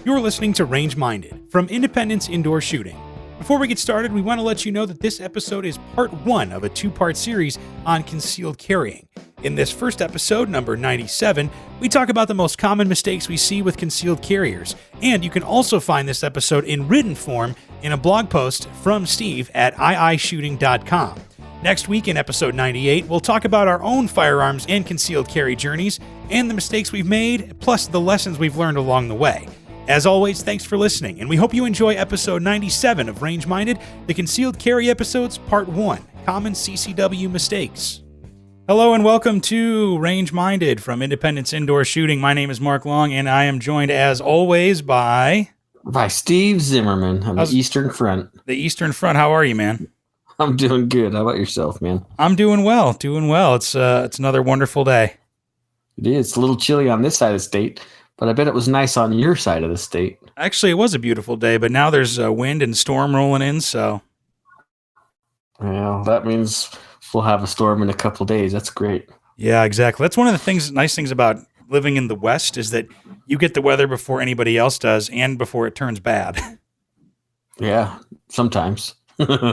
You're listening to Range Minded from Independence Indoor Shooting. Before we get started, we want to let you know that this episode is part one of a two-part series on concealed carrying. In this first episode, number 97, we talk about the most common mistakes we see with concealed carriers, and you can also find this episode in written form in a blog post from Steve at iishooting.com. Next week in episode 98, we'll talk about our own firearms and concealed carry journeys and the mistakes we've made, plus the lessons we've learned along the way. As always, thanks for listening, and we hope you enjoy episode 97 of Range Minded, the Concealed Carry Episodes, Part 1, Common CCW Mistakes. Hello and welcome to Range Minded from Independence Indoor Shooting. My name is Mark Long, and I am joined, as always, by Steve Zimmerman on the Eastern Front. The Eastern Front. How are you, man? I'm doing good. How about yourself, man? I'm doing well. It's another wonderful day. It is. It's a little chilly on this side of the state, but I bet it was nice on your side of the state. Actually, it was a beautiful day, but now there's wind and storm rolling in, so. Well, that means we'll have a storm in a couple of days. That's great. Yeah, exactly. That's one of the nice things about living in the West is that you get the weather before anybody else does and before it turns bad. Yeah, sometimes.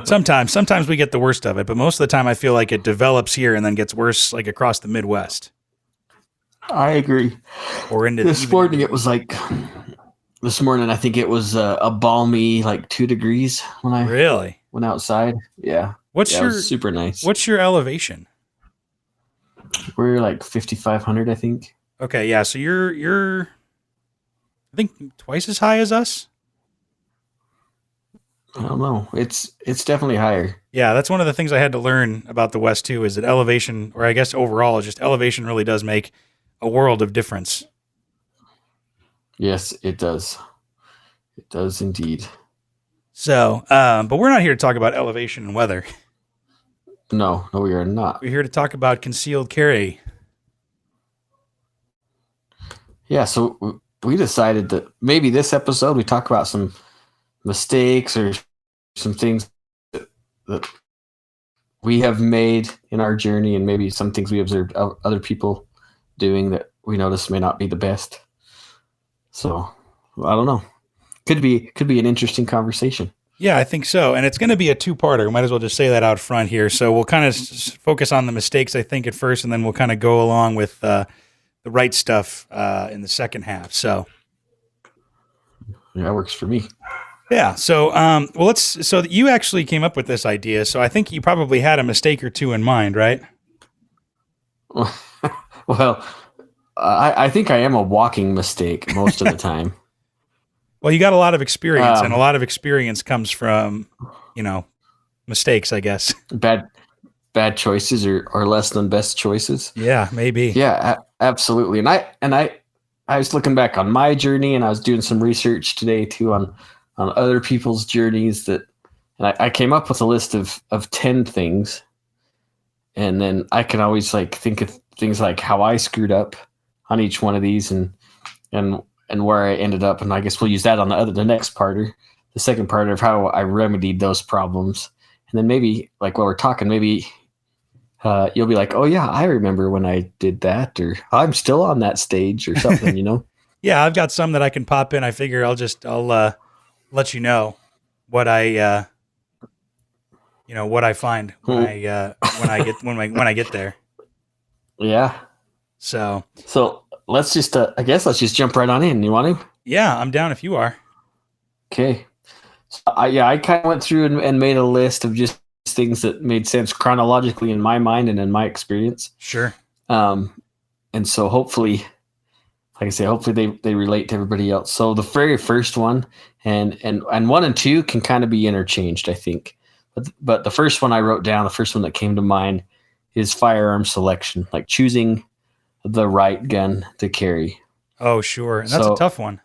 Sometimes we get the worst of it, but most of the time I feel like it develops here and then gets worse like across the Midwest. I agree. Or into this morning, it was like this morning. I think it was a balmy 2 degrees when I really went outside. Yeah, it was super nice. What's your elevation? We're like 5,500, I think. Okay, yeah. So you're I think twice as high as us. I don't know. It's definitely higher. Yeah, that's one of the things I had to learn about the West too. Is that elevation, or I guess overall, just elevation really does make a world of difference. Yes, it does. It does indeed. So, but we're not here to talk about elevation and weather. No, we are not. We're here to talk about concealed carry. Yeah, so we decided that maybe this episode we talk about some mistakes or some things that we have made in our journey, and maybe some things we observed other people doing that we notice may not be the best. So I don't know. Could be an interesting conversation. Yeah, I think so. And it's going to be a two-parter. We might as well just say that out front here. So we'll kind of focus on the mistakes, I think, at first, and then we'll kind of go along with the right stuff in the second half. So yeah, that works for me. Yeah. So, so you actually came up with this idea. So I think you probably had a mistake or two in mind, right? Well, I think I am a walking mistake most of the time. Well, you got a lot of experience, and a lot of experience comes from, mistakes, I guess. Bad choices or less than best choices. Yeah, maybe. Yeah, absolutely. And I was looking back on my journey, and I was doing some research today too on other people's journeys and I came up with a list of 10 things. And then I can always think of things like how I screwed up on each one of these and where I ended up. And I guess we'll use that on the next parter, the second part of how I remedied those problems. And then maybe while we're talking, maybe you'll be like, oh yeah, I remember when I did that, or I'm still on that stage or something, Yeah, I've got some that I can pop in. I figure I'll let you know what I find when I get there. Yeah. So let's just let's just jump right on in. You want to? Yeah, I'm down if you are. Okay. So I kind of went through and made a list of just things that made sense chronologically in my mind and in my experience. Sure. And so hopefully, like I say, hopefully they relate to everybody else. So the very first one, and 1 and 2 can kind of be interchanged, I think. But the first one I wrote down, the first one that came to mind, is firearm selection, like choosing the right gun to carry. Oh, sure. And that's a tough one.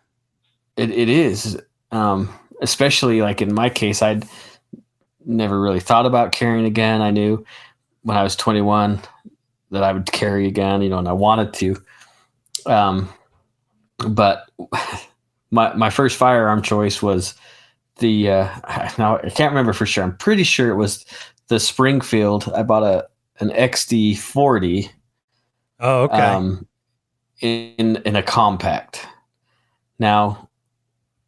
It is, especially in my case, I'd never really thought about carrying a gun. I knew when I was 21 that I would carry a gun, and I wanted to. But my first firearm choice was now I can't remember for sure. I'm pretty sure it was the Springfield. I bought an XD40. Oh, okay. In a compact. Now,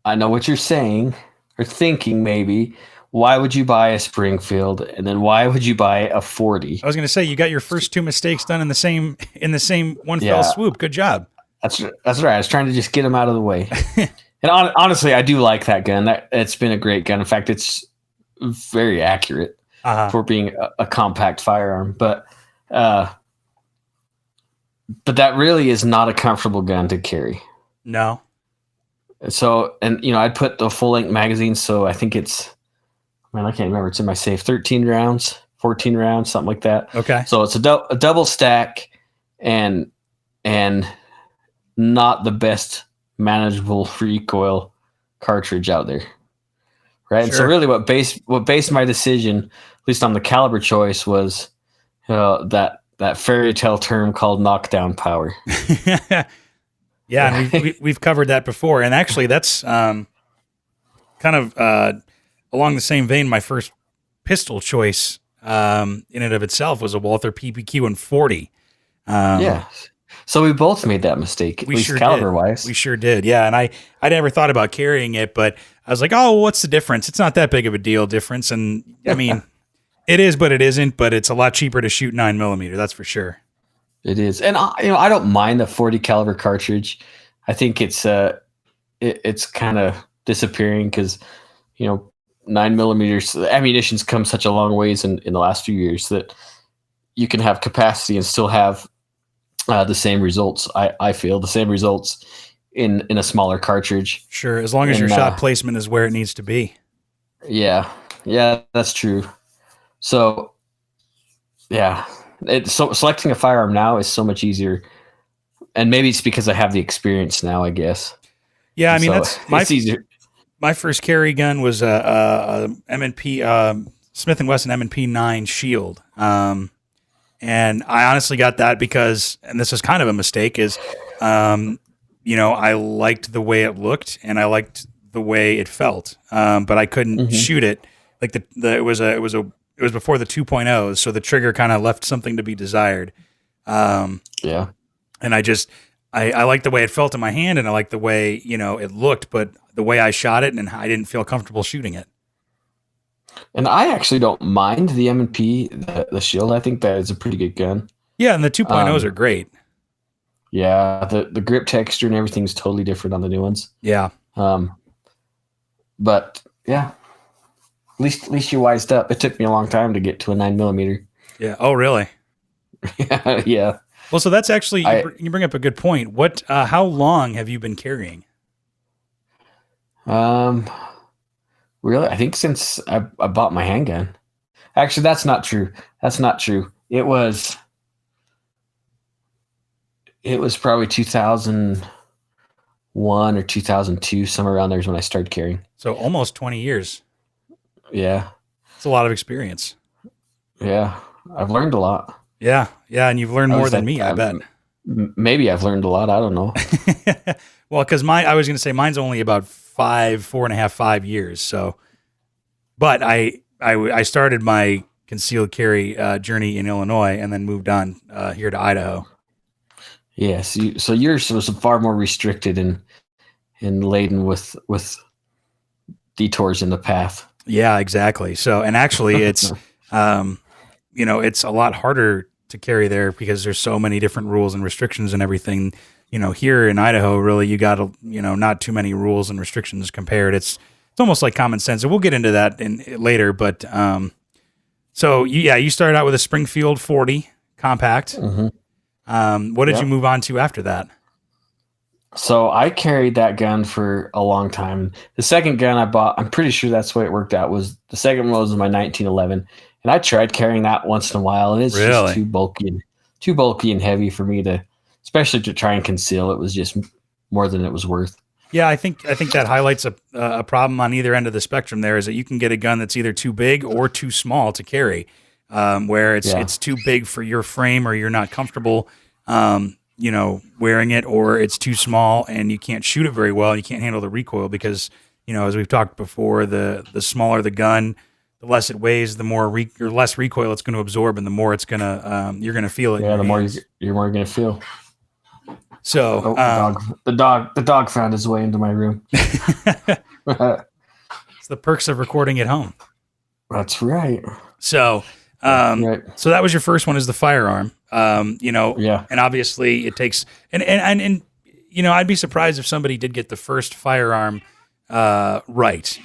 I know what you're saying or thinking maybe. Why would you buy a Springfield, and then why would you buy a 40? I was going to say you got your first two mistakes done in the same one fell Yeah, swoop. Good job. that's right. I was trying to just get them out of the way. And honestly, I do like that gun. It's been a great gun. In fact, it's very accurate for being a compact firearm. But that really is not a comfortable gun to carry. No. So, and I'd put the full length magazine. So I think it's, man, I can't remember. It's in my safe. 13 rounds, 14 rounds, something like that. Okay. So it's a double stack, and not the best manageable recoil cartridge out there, right? Sure. And so really what based my decision, at least on the caliber choice, was that fairy tale term called knockdown power. Yeah, and we've covered that before, and actually that's kind of along the same vein. My first pistol choice in and of itself was a Walther PPQ in 40. Yeah. So we both made that mistake, at least caliber-wise. We sure did, yeah. And I never thought about carrying it, but I was like, oh, what's the difference? It's not that big of a deal difference. And, I mean, it is, but it isn't. But it's a lot cheaper to shoot 9mm, that's for sure. It is. And, I don't mind the 40 caliber cartridge. I think it's kind of disappearing because, 9mm, ammunition's come such a long ways in the last few years that you can have capacity and still have the same results. I feel the same results in a smaller cartridge. Sure, as long as your shot placement is where it needs to be. Yeah, that's true. So, yeah, selecting a firearm now is so much easier, and maybe it's because I have the experience now, I guess. Yeah, I mean, so that's it's easier. My first carry gun was a M&P Smith & Wesson M&P 9 Shield. And I honestly got that because, and this is kind of a mistake, is, I liked the way it looked and I liked the way it felt, but I couldn't shoot it. Like it was before the 2.0s, so the trigger kind of left something to be desired. Yeah, and I liked the way it felt in my hand, and I liked the way it looked, but the way I shot it, and I didn't feel comfortable shooting it. And I actually don't mind the M&P, the Shield. I think that is a pretty good gun. Yeah, and the 2.0s are great. Yeah, the grip texture and everything's totally different on the new ones. Yeah. But yeah, at least you wised up. It took me a long time to get to a 9mm. Yeah. Oh, really? Yeah. Well, so that's actually you bring up a good point. How long have you been carrying? Really, I think since I bought my handgun. Actually, that's not true. It was probably 2001 or 2002, somewhere around there is when I started carrying. So almost 20 years. Yeah. It's a lot of experience. Yeah. I've learned a lot. Yeah. Yeah. And you've learned more than me, I bet. Maybe I've learned a lot. I don't know. Well, because I was going to say mine's only about 4.5 years. So, but I started my concealed carry journey in Illinois and then moved on here to Idaho. Yes. So yours was far more restricted and laden with detours in the path. Yeah, exactly. So, and actually it's, it's a lot harder to carry there because there's so many different rules and restrictions and everything. Here in Idaho, really, you got not too many rules and restrictions compared. It's almost like common sense, and we'll get into that later. But so you started out with a Springfield 40 compact. Mm-hmm. What did you move on to after that? So I carried that gun for a long time. The second gun I bought, I'm pretty sure that's the way it worked out. Was the second one was my 1911, and I tried carrying that once in a while, and it's just too bulky and heavy for me to. Especially to try and conceal, it was just more than it was worth. Yeah, I think that highlights a problem on either end of the spectrum. There is that you can get a gun that's either too big or too small to carry, where it's too big for your frame or you're not comfortable, wearing it, or it's too small and you can't shoot it very well. You can't handle the recoil because as we've talked before, the smaller the gun, the less it weighs, the more or less recoil it's going to absorb, and the more it's gonna you're going to feel it. Yeah, the more you're more going to feel. So the dog found his way into my room. it's the perks of recording at home. That's right. So, so that was your first one, is the firearm. Yeah. And obviously it takes, and I'd be surprised if somebody did get the first firearm right.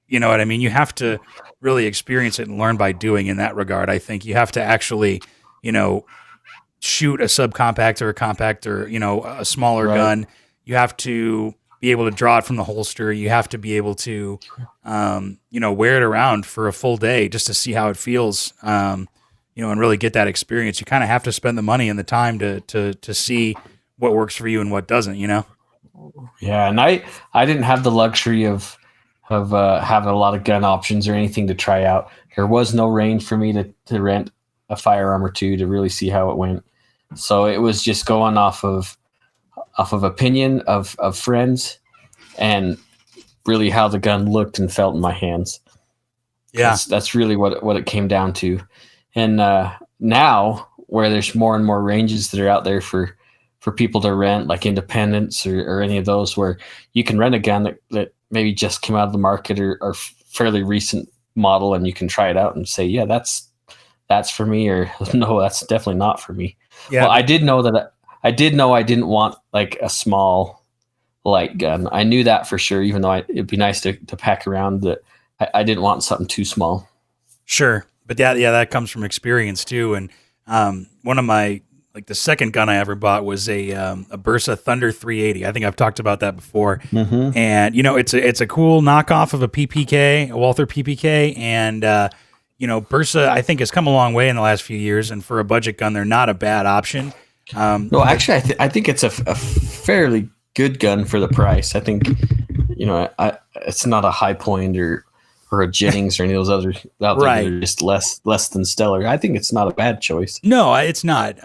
You know what I mean? You have to really experience it and learn by doing in that regard. I think you have to actually, shoot a subcompact or a compact or, a smaller gun. You have to be able to draw it from the holster. You have to be able to, wear it around for a full day just to see how it feels, and really get that experience. You kind of have to spend the money and the time to see what works for you and what doesn't, Yeah. And I didn't have the luxury of having a lot of gun options or anything to try out. There was no range for me to rent a firearm or two to really see how it went. So it was just going off of opinion of friends and really how the gun looked and felt in my hands. Yeah. That's really what it came down to. And now where there's more and more ranges that are out there for people to rent, like Independence or any of those, where you can rent a gun that maybe just came out of the market or fairly recent model, and you can try it out and say, yeah, that's for me, or no, that's definitely not for me. Yeah. Well, I did know I didn't want like a small light gun. I knew that for sure, even though it'd be nice to pack around, that I didn't want something too small. Sure. But that comes from experience too. And one of my, the second gun I ever bought was a Bersa Thunder 380. I think I've talked about that before. Mm-hmm. And it's a cool knockoff of a PPK, a Walther PPK, and Bersa I think has come a long way in the last few years. And for a budget gun, they're not a bad option. No, actually, I think it's a fairly good gun for the price. I think it's not a High Point or a Jennings or any of those others out there that are just less than stellar. I think it's not a bad choice. No, it's not.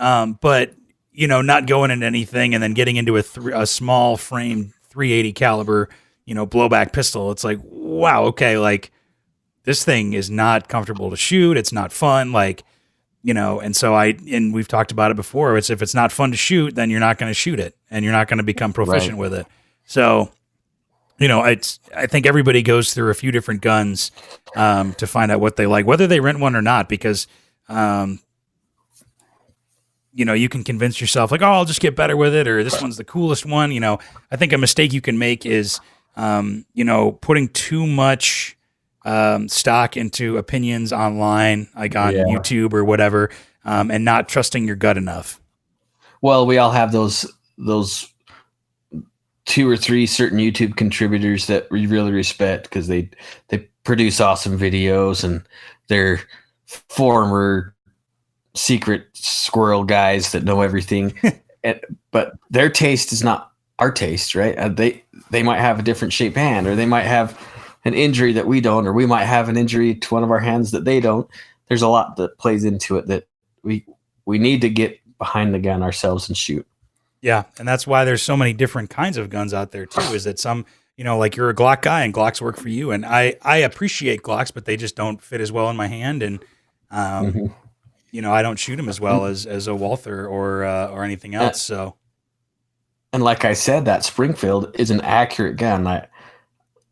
But not going into anything and then getting into a small frame 380 caliber, blowback pistol. It's like, wow, okay, like this thing is not comfortable to shoot. It's not fun, and so and we've talked about it before. If it's not fun to shoot, then you're not going to shoot it, and you're not going to become proficient with it. So. I think everybody goes through a few different guns to find out what they like, whether they rent one or not, because, you can convince yourself like, oh, I'll just get better with it, or this one's the coolest one. I think a mistake you can make is, putting too much stock into opinions online, like on YouTube or whatever, and not trusting your gut enough. Well, we all have those 2 or 3 certain YouTube contributors that we really respect because they produce awesome videos, and they're former secret squirrel guys that know everything. But their taste is not our taste, right? They might have a different shaped hand, or they might have an injury that we don't, or we might have an injury to one of our hands that they don't. There's a lot that plays into it that we need to get behind the gun ourselves and shoot. Yeah, and that's why there's so many different kinds of guns out there too, is that some, like you're a Glock guy and Glocks work for you. And I appreciate Glocks, but they just don't fit as well in my hand. And, I don't shoot them as well as a Walther or anything else. So. And like I said, that Springfield is an accurate gun.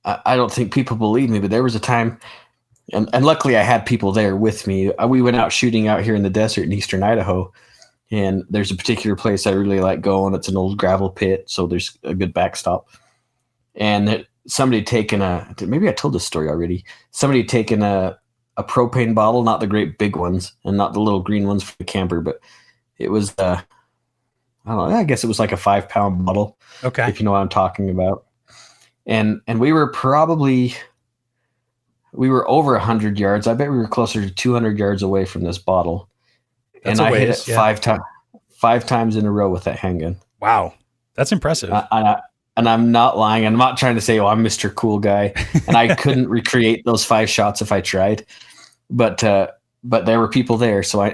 I don't think people believe me, but there was a time, and luckily I had people there with me. We went out shooting out here in the desert in eastern Idaho. And there's a particular place I really like going. It's an old gravel pit, so there's a good backstop. And somebody had taken maybe I told this story already. Somebody had taken a propane bottle, not the great big ones, and not the little green ones for the camper, but it was, I don't know, I guess it was like a 5-pound bottle. Okay. If you know what I'm talking about. And we were over 100 yards. I bet we were closer to 200 yards away from this bottle. That's and I hit it 5 times in a row with that handgun. Wow. That's impressive. And I'm not lying. I'm not trying to say, I'm Mr. Cool Guy. And I couldn't recreate those 5 shots if I tried. But there were people there, so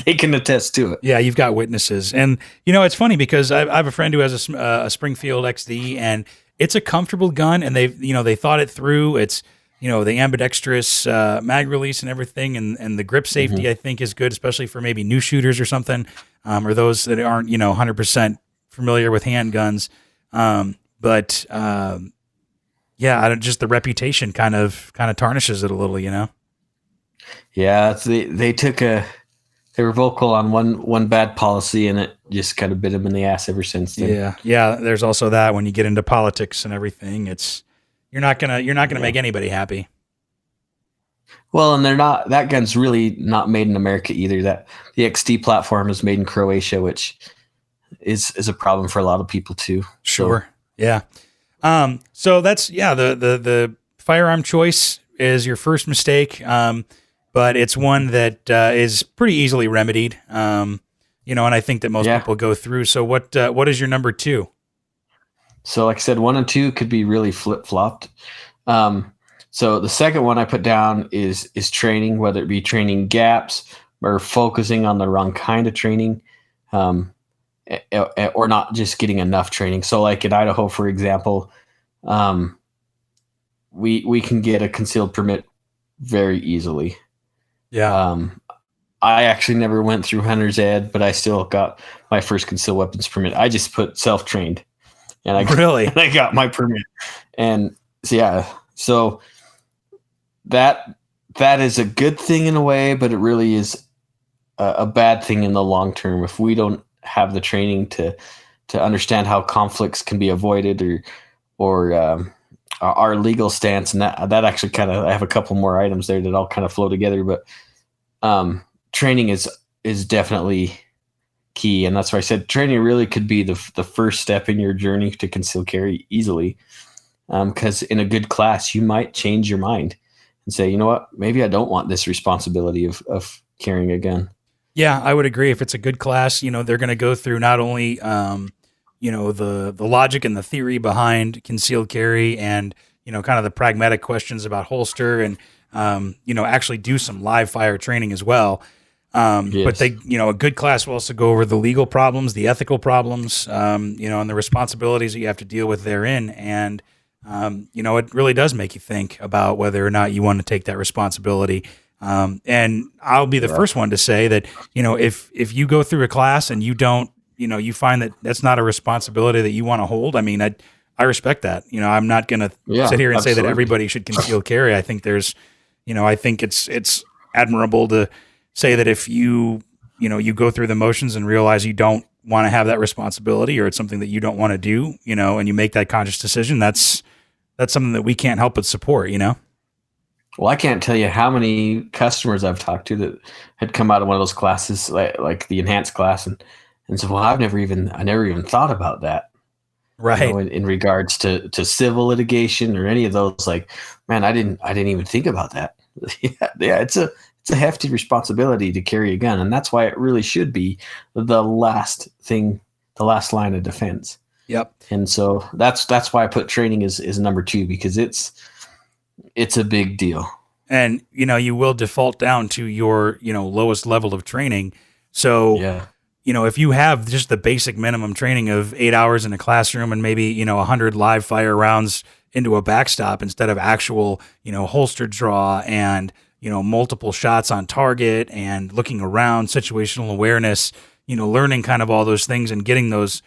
they can attest to it. Yeah, you've got witnesses. And, it's funny because I have a friend who has a Springfield XD, and it's a comfortable gun, and they thought it through. It's, the ambidextrous mag release and everything, and the grip safety, I think, is good, especially for maybe new shooters or something, or those that aren't, 100% familiar with handguns. But yeah, just the reputation kind of tarnishes it a little, you know? Yeah, they were vocal on one bad policy, and it just kind of bit them in the ass ever since then. Yeah. Yeah. There's also that when you get into politics and everything, you're not gonna make anybody happy. Well, and that gun's really not made in America either. That the XT platform is made in Croatia, which is a problem for a lot of people too. Sure. So. Yeah. So that's, the firearm choice is your first mistake. But it's one that is pretty easily remedied. And I think that most people go through. So what is your number 2? So like I said, 1 and 2 could be really flip-flopped. So the second one I put down is training, whether it be training gaps or focusing on the wrong kind of training, or not just getting enough training. So like in Idaho, for example, we can get a concealed permit very easily. Yeah. I actually never went through hunter's ed, but I still got my first concealed weapons permit. I just put self-trained, and I got my permit. And so that is a good thing in a way, but it really is a bad thing in the long term if we don't have the training to understand how conflicts can be avoided or our legal stance. And that actually I have a couple more items there that all kind of flow together, but training is definitely key. And that's why I said training really could be the first step in your journey to concealed carry easily. Because in a good class, you might change your mind and say, you know what, maybe I don't want this responsibility of carrying a gun. Yeah, I would agree. If it's a good class, they're going to go through not only, the logic and the theory behind concealed carry and, kind of the pragmatic questions about holster and, actually do some live fire training as well. Yes. But they, a good class will also go over the legal problems, the ethical problems, and the responsibilities that you have to deal with therein. And, it really does make you think about whether or not you want to take that responsibility. And I'll be the first one to say that, if you go through a class and you don't, you find that that's not a responsibility that you want to hold. I mean, I respect that. I'm not going to sit here and say that everybody should conceal carry. I think I think it's admirable to say that if you go through the motions and realize you don't want to have that responsibility or it's something that you don't want to do, and you make that conscious decision, that's something that we can't help but support, Well, I can't tell you how many customers I've talked to that had come out of one of those classes, like the enhanced class, and said, "Well, I never even thought about that." Right. In regards to civil litigation or any of those, like, man, I didn't even think about that. yeah, it's a hefty responsibility to carry a gun, and that's why it really should be the last line of defense. Yep. And so that's why I put training is number 2, because it's a big deal. And, you will default down to your, lowest level of training. So, if you have just the basic minimum training of 8 hours in a classroom and maybe, 100 live fire rounds into a backstop instead of actual, holster draw and, multiple shots on target and looking around, situational awareness, learning kind of all those things and getting those,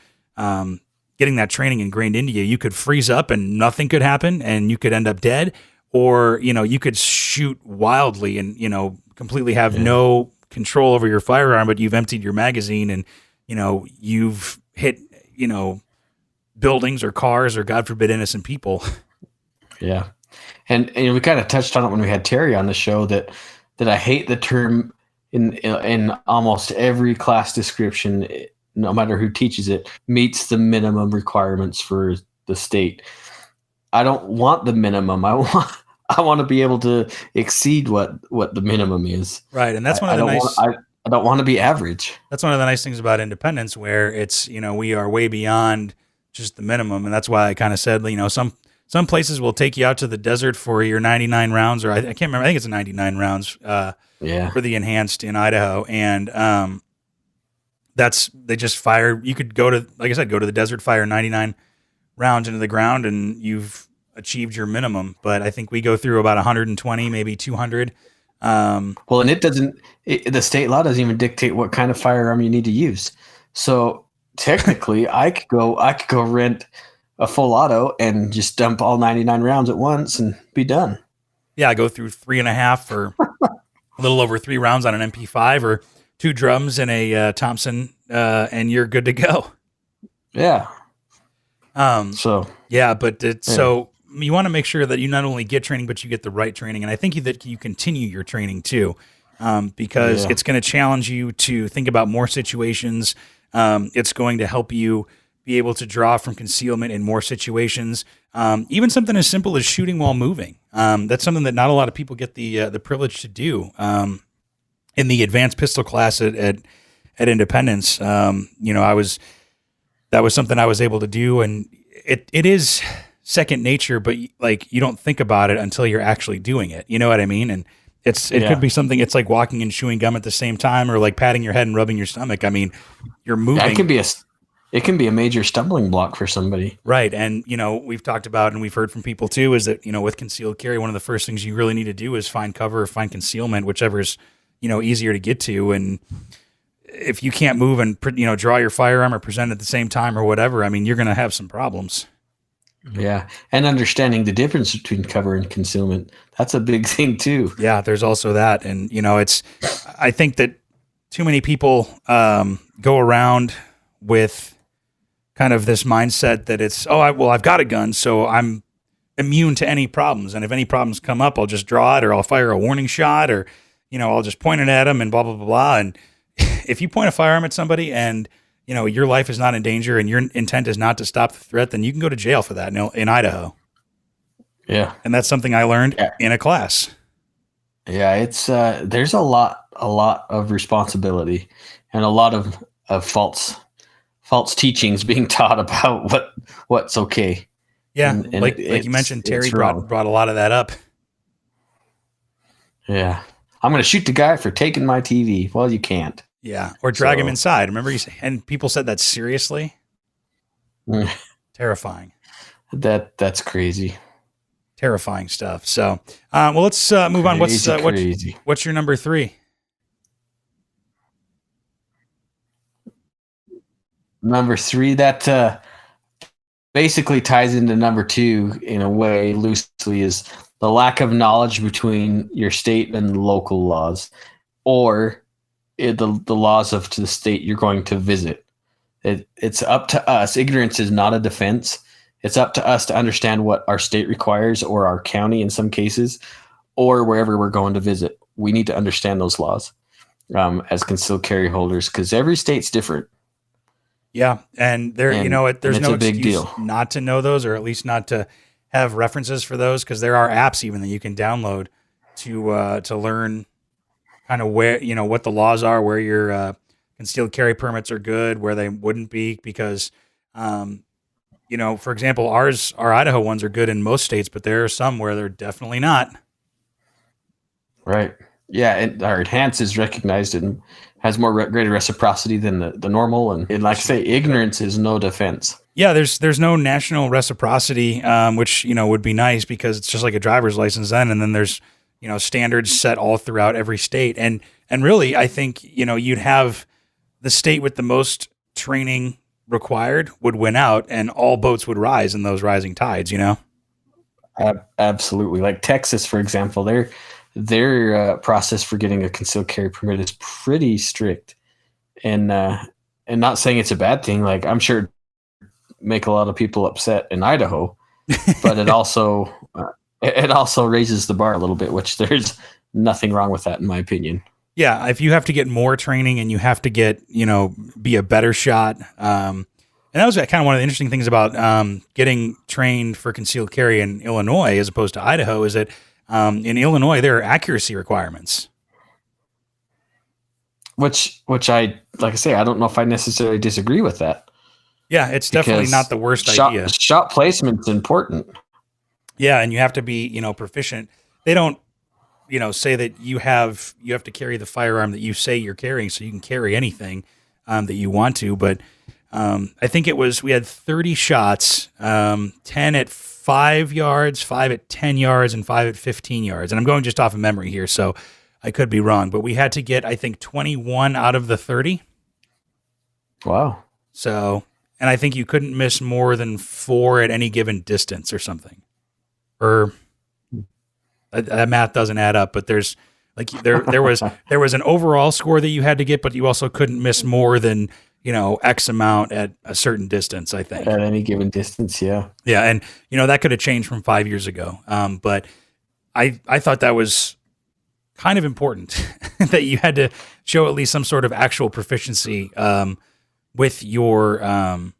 getting that training ingrained into you, you could freeze up and nothing could happen and you could end up dead. Or, you could shoot wildly and, completely have no control over your firearm, but you've emptied your magazine and, you've hit, buildings or cars or, God forbid, innocent people. Yeah. And we kind of touched on it when we had Terry on the show that I hate the term in almost every class description, no matter who teaches it, meets the minimum requirements for the state. I don't want the minimum. I want to be able to exceed what the minimum is. Right, and that's one of I don't want to be average. That's one of the nice things about independence, where it's we are way beyond just the minimum, and that's why I kind of said some places will take you out to the desert for your 99 rounds, or I can't remember. I think it's 99 rounds. For the enhanced in Idaho, and they just fire. You could go to, like I said, go to the desert, fire 99 rounds into the ground, and you've achieved your minimum. But I think we go through about 120, maybe 200. Well, and the state law doesn't even dictate what kind of firearm you need to use. So technically, I could go rent a full auto and just dump all 99 rounds at once and be done. Yeah, I go through 3.5 or a little over 3 rounds on an MP5 or 2 drums and a Thompson, and you're good to go. Yeah. Um, So yeah, but it's yeah. so you want to make sure that you not only get training, but you get the right training. And I think that you continue your training too, because Yeah. it's going to challenge you to think about more situations. It's going to help you be able to draw from concealment in more situations. Even something as simple as shooting while moving. That's something that not a lot of people get the privilege to do. In the advanced pistol class at Independence, that was something I was able to do, and it is second nature, but like you don't think about it until you're actually doing it. You know what I mean? And it could be something. It's like walking and chewing gum at the same time, or like patting your head and rubbing your stomach. I mean, you're moving. It can be a major stumbling block for somebody. Right. And, we've talked about and we've heard from people too is that, with concealed carry, one of the first things you really need to do is find cover or find concealment, whichever is, easier to get to. And if you can't move and, draw your firearm or present at the same time or whatever, I mean, you're going to have some problems. Yeah. And understanding the difference between cover and concealment. That's a big thing too. Yeah, there's also that. And, I think that too many people go around with kind of this mindset that it's, I've got a gun, so I'm immune to any problems. And if any problems come up, I'll just draw it or I'll fire a warning shot or, I'll just point it at them and blah, blah, blah, blah. And if you point a firearm at somebody and, your life is not in danger and your intent is not to stop the threat, then you can go to jail for that in Idaho. Yeah. And that's something I learned in a class. Yeah. It's, there's a lot of responsibility and a lot of false teachings being taught about what's okay. Yeah. And like you mentioned, Terry brought a lot of that up. Yeah. I'm going to shoot the guy for taking my TV. Well, you can't. Yeah. Or drag him inside. Remember and people said that seriously? Terrifying. That's crazy. Terrifying stuff. So, let's move on. What's your number 3? Number 3, that basically ties into number 2 in a way loosely, is the lack of knowledge between your state and local laws, or the laws of the state you're going to visit. It's up to us. Ignorance is not a defense. It's up to us to understand what our state requires, or our county in some cases, or wherever we're going to visit. We need to understand those laws as concealed carry holders, because every state's different. Yeah, and there's no excuse deal not to know those, or at least not to have references for those, because there are apps even that you can download to learn kind of where what the laws are, where your concealed carry permits are good, where they wouldn't be, because for example, our Idaho ones are good in most states, but there are some where they're definitely not. Right. Yeah, and our enhance is recognized and has greater reciprocity than the normal, and like I say, ignorance is no defense. Yeah, there's no national reciprocity, which would be nice, because it's just like a driver's license then, and then there's standards set all throughout every state, and really I think you'd have the state with the most training required would win out, and all boats would rise in those rising tides. Absolutely. Like Texas, for example, their process for getting a concealed carry permit is pretty strict, and not saying it's a bad thing. Like, I'm sure it'd make a lot of people upset in Idaho, but it also raises the bar a little bit, which there's nothing wrong with that, in my opinion. Yeah, if you have to get more training and you have to get be a better shot. And that was kind of one of the interesting things about getting trained for concealed carry in Illinois as opposed to Idaho, is that in Illinois, there are accuracy requirements. Which I don't know if I necessarily disagree with that. Yeah, it's definitely not the worst idea. Shot placement's important. Yeah, and you have to be, proficient. They don't, say that you have to carry the firearm that you say you're carrying, so you can carry anything that you want to. But I think we had 30 shots, 10 at 5 yards, 5 at 10 yards, and 5 at 15 yards. And I'm going just off of memory here, so I could be wrong. But we had to get, I think, 21 out of the 30. Wow. So, and I think you couldn't miss more than 4 at any given distance or something. Or that math doesn't add up, but there's like there was an overall score that you had to get, but you also couldn't miss more than, X amount at a certain distance, I think. At any given distance, yeah. Yeah, and that could have changed from 5 years ago. But I thought that was kind of important that you had to show at least some sort of actual proficiency with your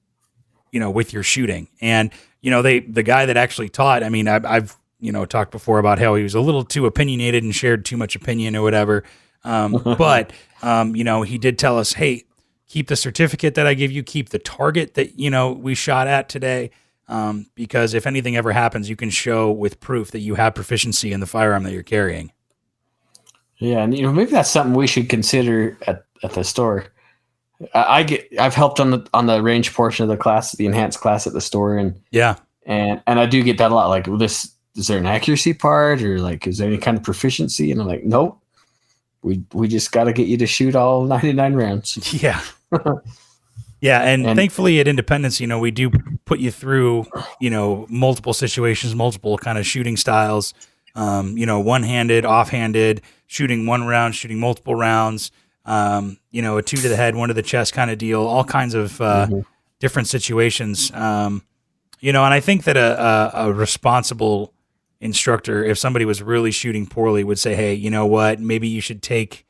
with your shooting. And the guy that actually taught, I mean, I've talked before about how he was a little too opinionated and shared too much opinion or whatever. But he did tell us, hey, keep the certificate that I give you, keep the target that we shot at today. Because if anything ever happens, you can show with proof that you have proficiency in the firearm that you're carrying. Yeah, and maybe that's something we should consider at the store. I've helped on the range portion of the class, the enhanced class at the store, and I do get that a lot. Like, this, is there an accuracy part, or like, is there any kind of proficiency? And I'm like, nope. We just got to get you to shoot all 99 rounds. Yeah. Yeah, and thankfully at Independence, we do put you through, multiple situations, multiple kind of shooting styles, one-handed, off-handed, shooting one round, shooting multiple rounds, a 2 to the head, 1 to the chest kind of deal, all kinds of different situations. And I think that a responsible instructor, if somebody was really shooting poorly, would say, hey, you know what, maybe you should take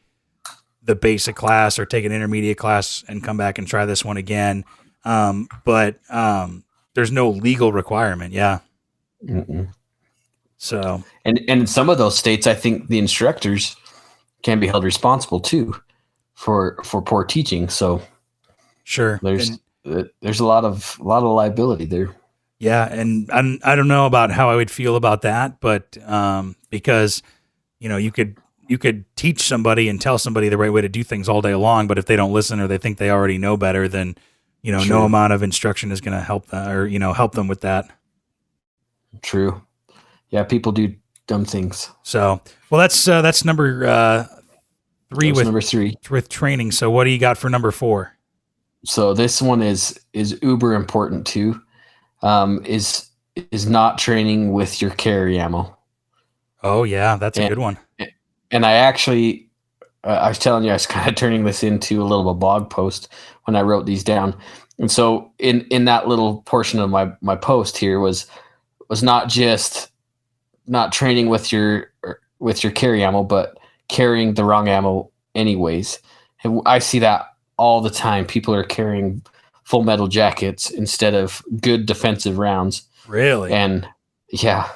the basic class or take an intermediate class and come back and try this one again. But there's no legal requirement. Yeah. Mm-mm. So, and in some of those states, I think the instructors can be held responsible too for poor teaching. So sure. There's a lot of liability there. Yeah. And I don't know about how I would feel about that, but because, you could teach somebody and tell somebody the right way to do things all day long, but if they don't listen or they think they already know better, then, True. No amount of instruction is going to help them or, help them with that. True. Yeah. People do dumb things. So, well, that's number 3 with number 3 with training. So what do you got for number 4? So this one is uber important too. Is not training with your carry ammo. Oh yeah. That's a good one. And I actually, I was telling you, I was kind of turning this into a little of a blog post when I wrote these down. And so in that little portion of my post here was not just not training with your carry ammo, but carrying the wrong ammo anyways. And I see that all the time. People are carrying full metal jackets instead of good defensive rounds. Really? And yeah.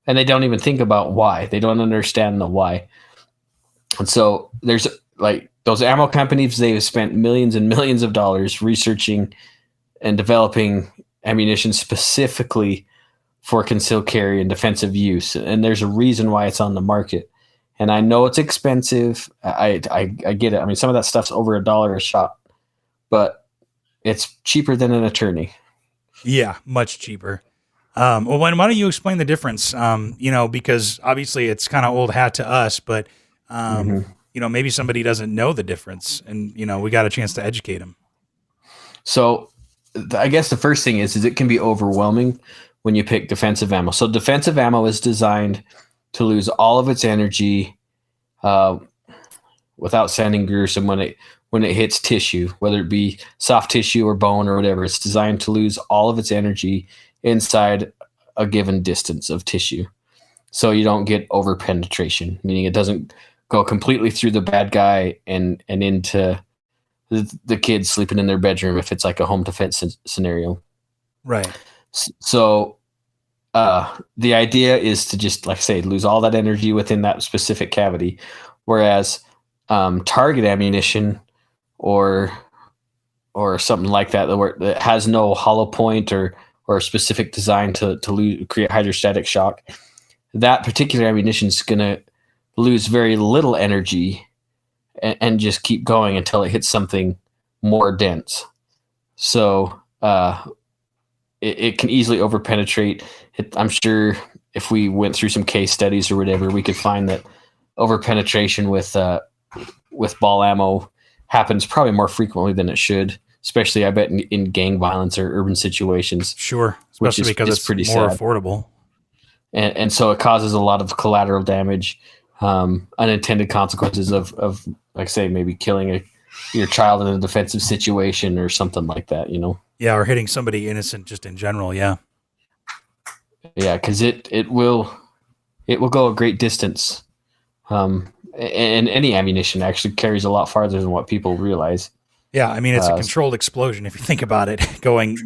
And they don't even think about why. They don't understand the why. And so there's like those ammo companies, they've spent millions and millions of dollars researching and developing ammunition specifically for concealed carry and defensive use. And there's a reason why it's on the market. And I know it's expensive. I get it. I mean, some of that stuff's over $1 a shot, but it's cheaper than an attorney. Yeah, much cheaper. Well, why don't you explain the difference? Because obviously it's kind of old hat to us, but maybe somebody doesn't know the difference, and we got a chance to educate them. So, I guess the first thing is it can be overwhelming when you pick defensive ammo. So, defensive ammo is designed to lose all of its energy, without sounding gruesome, when it hits tissue, whether it be soft tissue or bone or whatever. It's designed to lose all of its energy inside a given distance of tissue. So you don't get over penetration, meaning it doesn't go completely through the bad guy and into the kids sleeping in their bedroom if it's like a home defense scenario. Right. So the idea is to just, like I say, lose all that energy within that specific cavity. Whereas target ammunition or something like that has no hollow point or a specific design to create hydrostatic shock, that particular ammunition is going to lose very little energy and just keep going until it hits something more dense. So it can easily overpenetrate. I'm sure if we went through some case studies or whatever, we could find that overpenetration with ball ammo happens probably more frequently than it should, especially I bet in gang violence or urban situations. Sure, especially because it's pretty more sad. affordable. And so it causes a lot of collateral damage, unintended consequences of like say maybe killing your child in a defensive situation or something like that, you know? Yeah, or hitting somebody innocent just in general. Yeah. Yeah, because it will go a great distance. And any ammunition actually carries a lot farther than what people realize. Yeah, I mean, it's a controlled explosion if you think about it, going,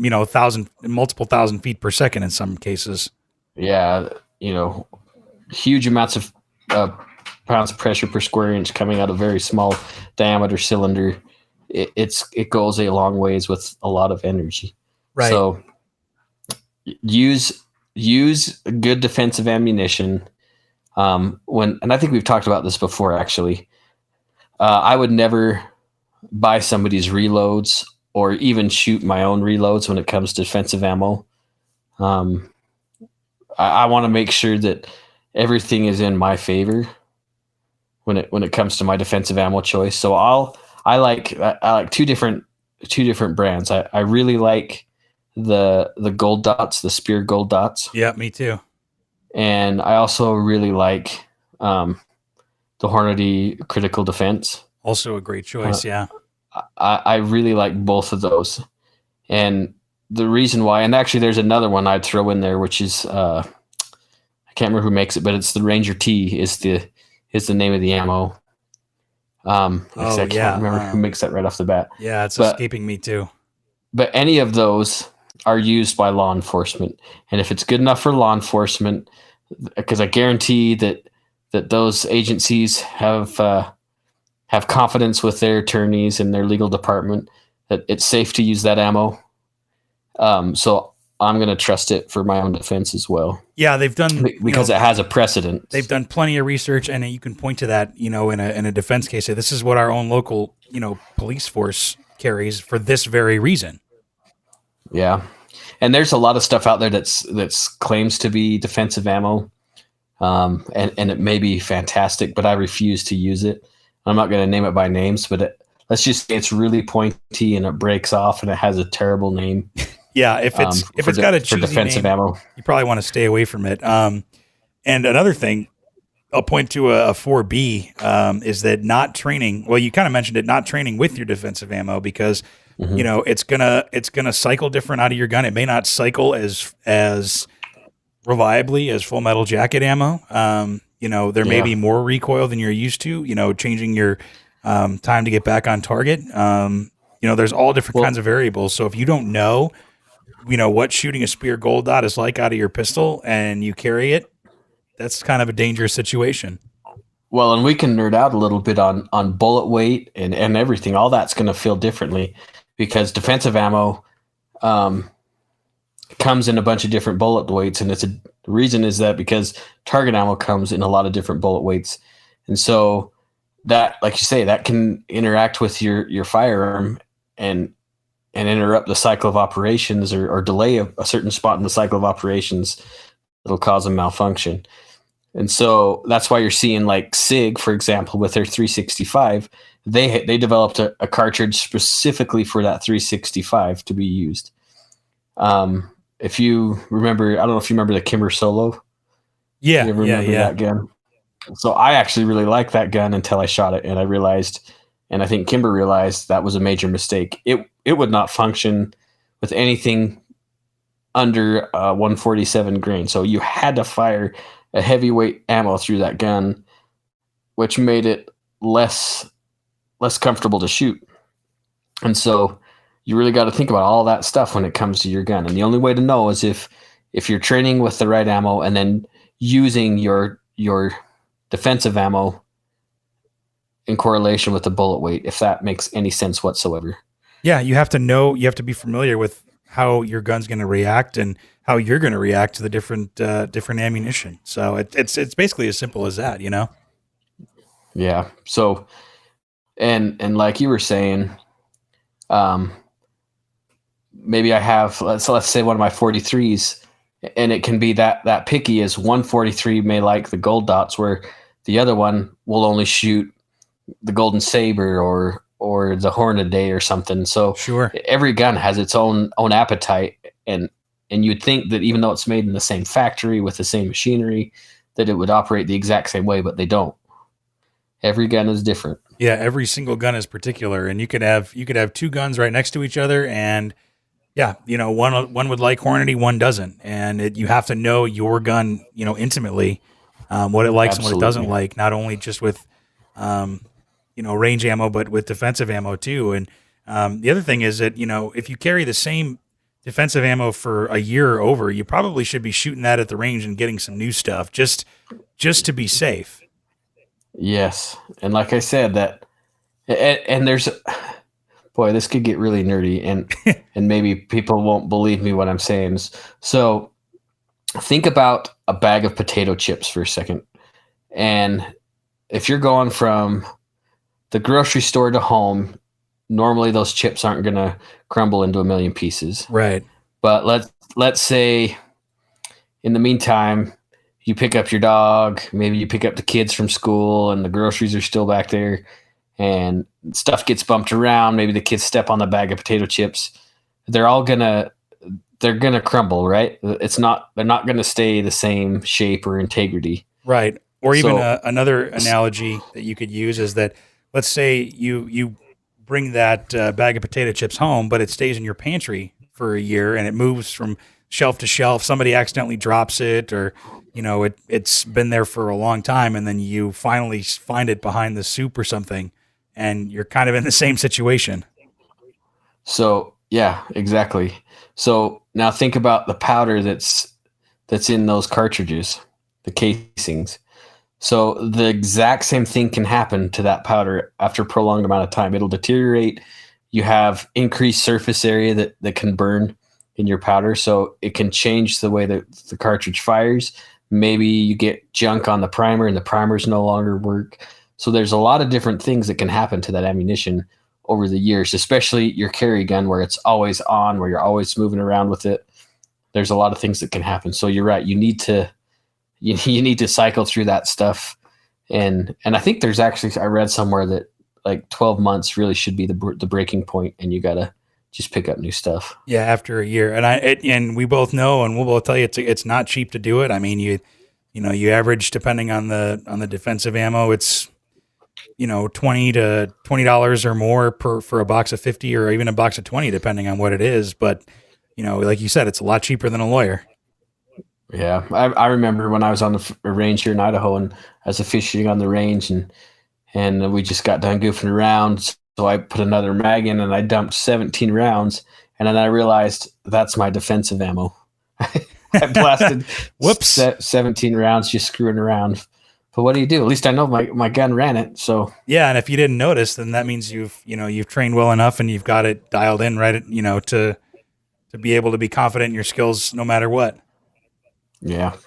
multiple thousand feet per second in some cases. Yeah, huge amounts of pounds of pressure per square inch coming out of a very small diameter cylinder. It goes a long ways with a lot of energy. Right. So use good defensive ammunition. And I think we've talked about this before, actually. I would never buy somebody's reloads or even shoot my own reloads when it comes to defensive ammo. I want to make sure that everything is in my favor when it comes to my defensive ammo choice. So I like two different brands. I really like the gold dots, the Spear gold dots. Yeah, me too. And I also really like the Hornady Critical Defense. Also a great choice, yeah. I really like both of those. And the reason why, and actually there's another one I'd throw in there, which is, I can't remember who makes it, but it's the Ranger T is the name of the ammo. I can't remember who makes that right off the bat. Yeah, it's escaping me too. But any of those are used by law enforcement. And if it's good enough for law enforcement, because I guarantee that those agencies have confidence with their attorneys and their legal department that it's safe to use that ammo. So I'm going to trust it for my own defense as well. Yeah, they've done because it has a precedent. They've done plenty of research, and you can point to that, in a defense case. Say, this is what our own local, police force carries for this very reason. Yeah, and there's a lot of stuff out there that's claims to be defensive ammo, and it may be fantastic, but I refuse to use it. I'm not going to name it by names, but let's just say it's really pointy and it breaks off and it has a terrible name. Yeah, if it's got a cheesy defensive name, ammo, you probably want to stay away from it. And another thing, I'll point to a 4B is that not training. Well, you kind of mentioned it, not training with your defensive ammo because it's gonna cycle different out of your gun. It may not cycle as reliably as full metal jacket ammo. There may be more recoil than you're used to. Changing your time to get back on target. There's all different kinds of variables. So if you don't know, what shooting a Spear Gold Dot is like out of your pistol and you carry it, that's kind of a dangerous situation. Well, and we can nerd out a little bit on bullet weight and everything. All that's going to feel differently because defensive ammo comes in a bunch of different bullet weights. And the reason is that because target ammo comes in a lot of different bullet weights. And so that, like you say, that can interact with your firearm and interrupt the cycle of operations or delay a certain spot in the cycle of operations that'll cause a malfunction. And so that's why you're seeing like SIG, for example, with their 365, they developed a cartridge specifically for that 365 to be used. If you remember, I don't know if you remember the Kimber Solo. Yeah, you ever remember that gun? So I actually really liked that gun until I shot it, and I realized, and I think Kimber realized that was a major mistake. It would not function with anything under 147 grain. So you had to fire a heavyweight ammo through that gun, which made it less comfortable to shoot. And so you really got to think about all that stuff when it comes to your gun. And the only way to know is if you're training with the right ammo and then using your defensive ammo in correlation with the bullet weight, if that makes any sense whatsoever. Yeah, you have to know, you have to be familiar with how your gun's going to react and how you're going to react to the different ammunition. So it's basically as simple as that, Yeah. So, and like you were saying, maybe I have, let's say one of my 43s, and it can be that picky as 143 may like the gold dots where the other one will only shoot the Golden Saber or or the Hornady or something. So Sure. every gun has its own appetite, and you'd think that even though it's made in the same factory with the same machinery, that it would operate the exact same way, but they don't. Every gun is different. Yeah, every single gun is particular, and you could have two guns right next to each other, and yeah, one would like Hornady, one doesn't, and you have to know your gun, intimately, what it likes and what it doesn't like, not only just with, range ammo, but with defensive ammo too. And the other thing is that if you carry the same defensive ammo for a year or over, you probably should be shooting that at the range and getting some new stuff just to be safe. Yes, and like I said, and there's, boy, this could get really nerdy, and maybe people won't believe me what I'm saying. So think about a bag of potato chips for a second, and if you're going from the grocery store to home, normally those chips aren't going to crumble into a million pieces, right? But let's say in the meantime, you pick up your dog, maybe you pick up the kids from school, and the groceries are still back there, and stuff gets bumped around. Maybe the kids step on the bag of potato chips. They're gonna crumble, right? They're not gonna stay the same shape or integrity, right? Or even another analogy that you could use is that, let's say you bring that bag of potato chips home, but it stays in your pantry for a year and it moves from shelf to shelf. Somebody accidentally drops it, or it's been there for a long time, and then you finally find it behind the soup or something, and you're kind of in the same situation. So yeah, exactly. So now think about the powder that's in those cartridges, the casings. So the exact same thing can happen to that powder after a prolonged amount of time. It'll deteriorate. You have increased surface area that can burn in your powder, so it can change the way that the cartridge fires. Maybe you get junk on the primer and the primers no longer work. So there's a lot of different things that can happen to that ammunition over the years, especially your carry gun where it's always on, where you're always moving around with it. There's a lot of things that can happen. So you're right. You need to cycle through that stuff. And I think there's actually, I read somewhere that like 12 months really should be the breaking point, and you got to just pick up new stuff. Yeah, after a year. And we both know, and we'll both tell you it's not cheap to do it. I mean, you average, depending on the defensive ammo, it's $20 or more for a box of 50, or even a box of 20, depending on what it is. But like you said, it's a lot cheaper than a lawyer. Yeah, I remember when I was on the range here in Idaho, and I was officiating on the range, and we just got done goofing around. So I put another mag in, and I dumped 17 rounds, and then I realized that's my defensive ammo. I blasted 17 rounds just screwing around. But what do you do? At least I know my gun ran it. So yeah, and if you didn't notice, then that means you've trained well enough, and you've got it dialed in right, to be able to be confident in your skills no matter what. Yeah.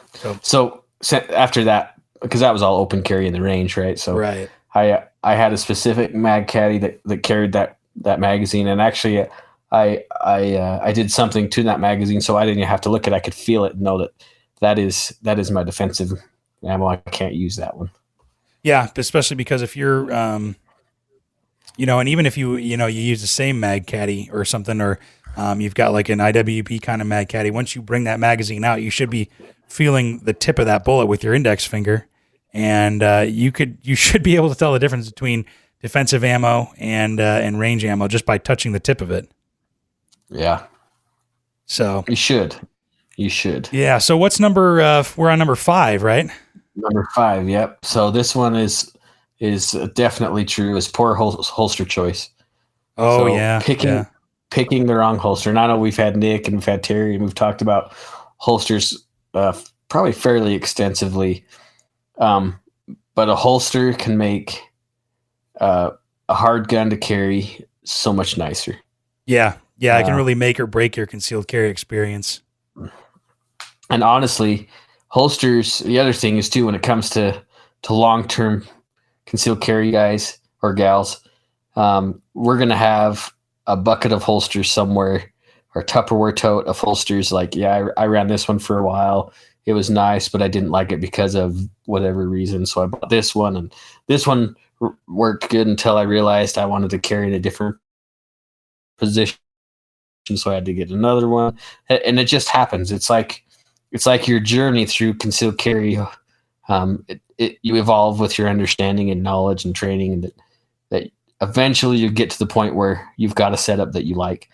So after that, because that was all open carry in the range, right? So right. I had a specific mag caddy that carried that magazine, and actually I did something to that magazine so I didn't have to look at it. I could feel it and know that is my defensive ammo. I can't use that one. Yeah, especially because if you're and even if you use the same mag caddy or something, or you've got like an IWP kind of mag caddy, once you bring that magazine out, you should be feeling the tip of that bullet with your index finger, and you should be able to tell the difference between defensive ammo and range ammo just by touching the tip of it. Yeah. So you should. Yeah. So what's number? We're on number 5, right? Number 5. Yep. So this one is definitely true. Is poor holster choice. Oh, so yeah. Picking the wrong holster. And I know we've had Nick and we've had Terry, and we've talked about holsters probably fairly extensively. But a holster can make a hard gun to carry so much nicer. Yeah. Yeah. It can really make or break your concealed carry experience. And honestly, holsters, the other thing is too, when it comes to long-term concealed carry guys or gals, we're going to have a bucket of holsters somewhere, or Tupperware tote of holsters. Like, yeah, I ran this one for a while. It was nice, but I didn't like it because of whatever reason. So I bought this one, and this one worked good until I realized I wanted to carry in a different position, so I had to get another one, and it just happens. It's like your journey through concealed carry. You evolve with your understanding and knowledge and training, and that eventually you get to the point where you've got a setup that you like,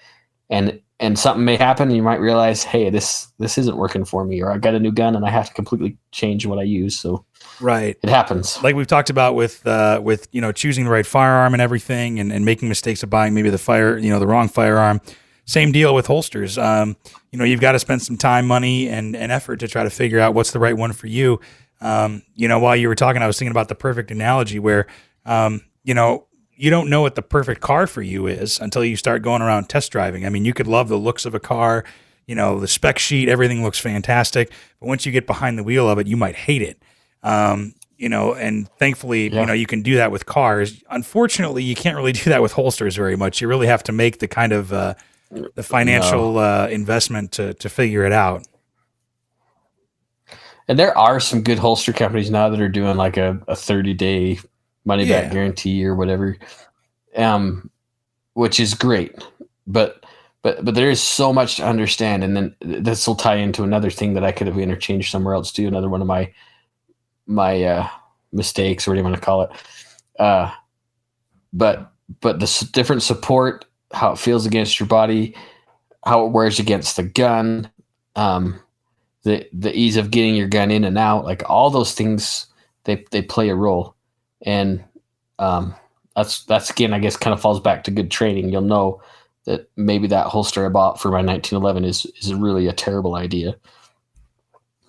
and something may happen, and you might realize, hey, this isn't working for me, or I got a new gun and I have to completely change what I use. So right, it happens. Like we've talked about with choosing the right firearm and everything, and making mistakes of buying maybe the wrong firearm. Same deal with holsters. You've got to spend some time, money, and effort to try to figure out what's the right one for you. While you were talking, I was thinking about the perfect analogy where, you don't know what the perfect car for you is until you start going around test driving. I mean, you could love the looks of a car, the spec sheet, everything looks fantastic. But once you get behind the wheel of it, you might hate it. And thankfully, you can do that with cars. Unfortunately, you can't really do that with holsters very much. You really have to make the kind of the financial investment to figure it out. And there are some good holster companies now that are doing like a 30-day money back guarantee or whatever, which is great. But there is so much to understand, and then this will tie into another thing that I could have interchanged somewhere else too. Another one of my mistakes, or what do you want to call it? But the different support, how it feels against your body, how it wears against the gun, the ease of getting your gun in and out, like all those things, they play a role. And that's again, I guess, kind of falls back to good training. You'll know that maybe that holster I bought for my 1911 is really a terrible idea.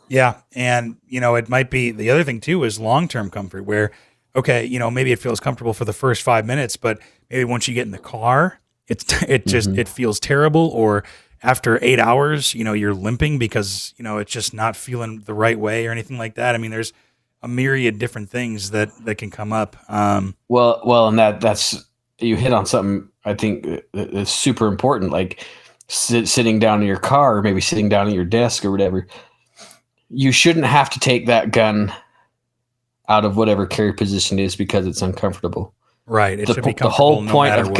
Yeah. And, it might be, the other thing too is long-term comfort where, okay, maybe it feels comfortable for the first 5 minutes, but maybe once you get in the car, it feels terrible. Or after 8 hours, you're limping because, it's just not feeling the right way or anything like that. I mean, there's a myriad different things that can come up. Well, and that's, you hit on something I think that's super important, like sitting down in your car, or maybe sitting down at your desk or whatever. You shouldn't have to take that gun out of whatever carry position is because it's uncomfortable. Right. It should be comfortable. The whole point no of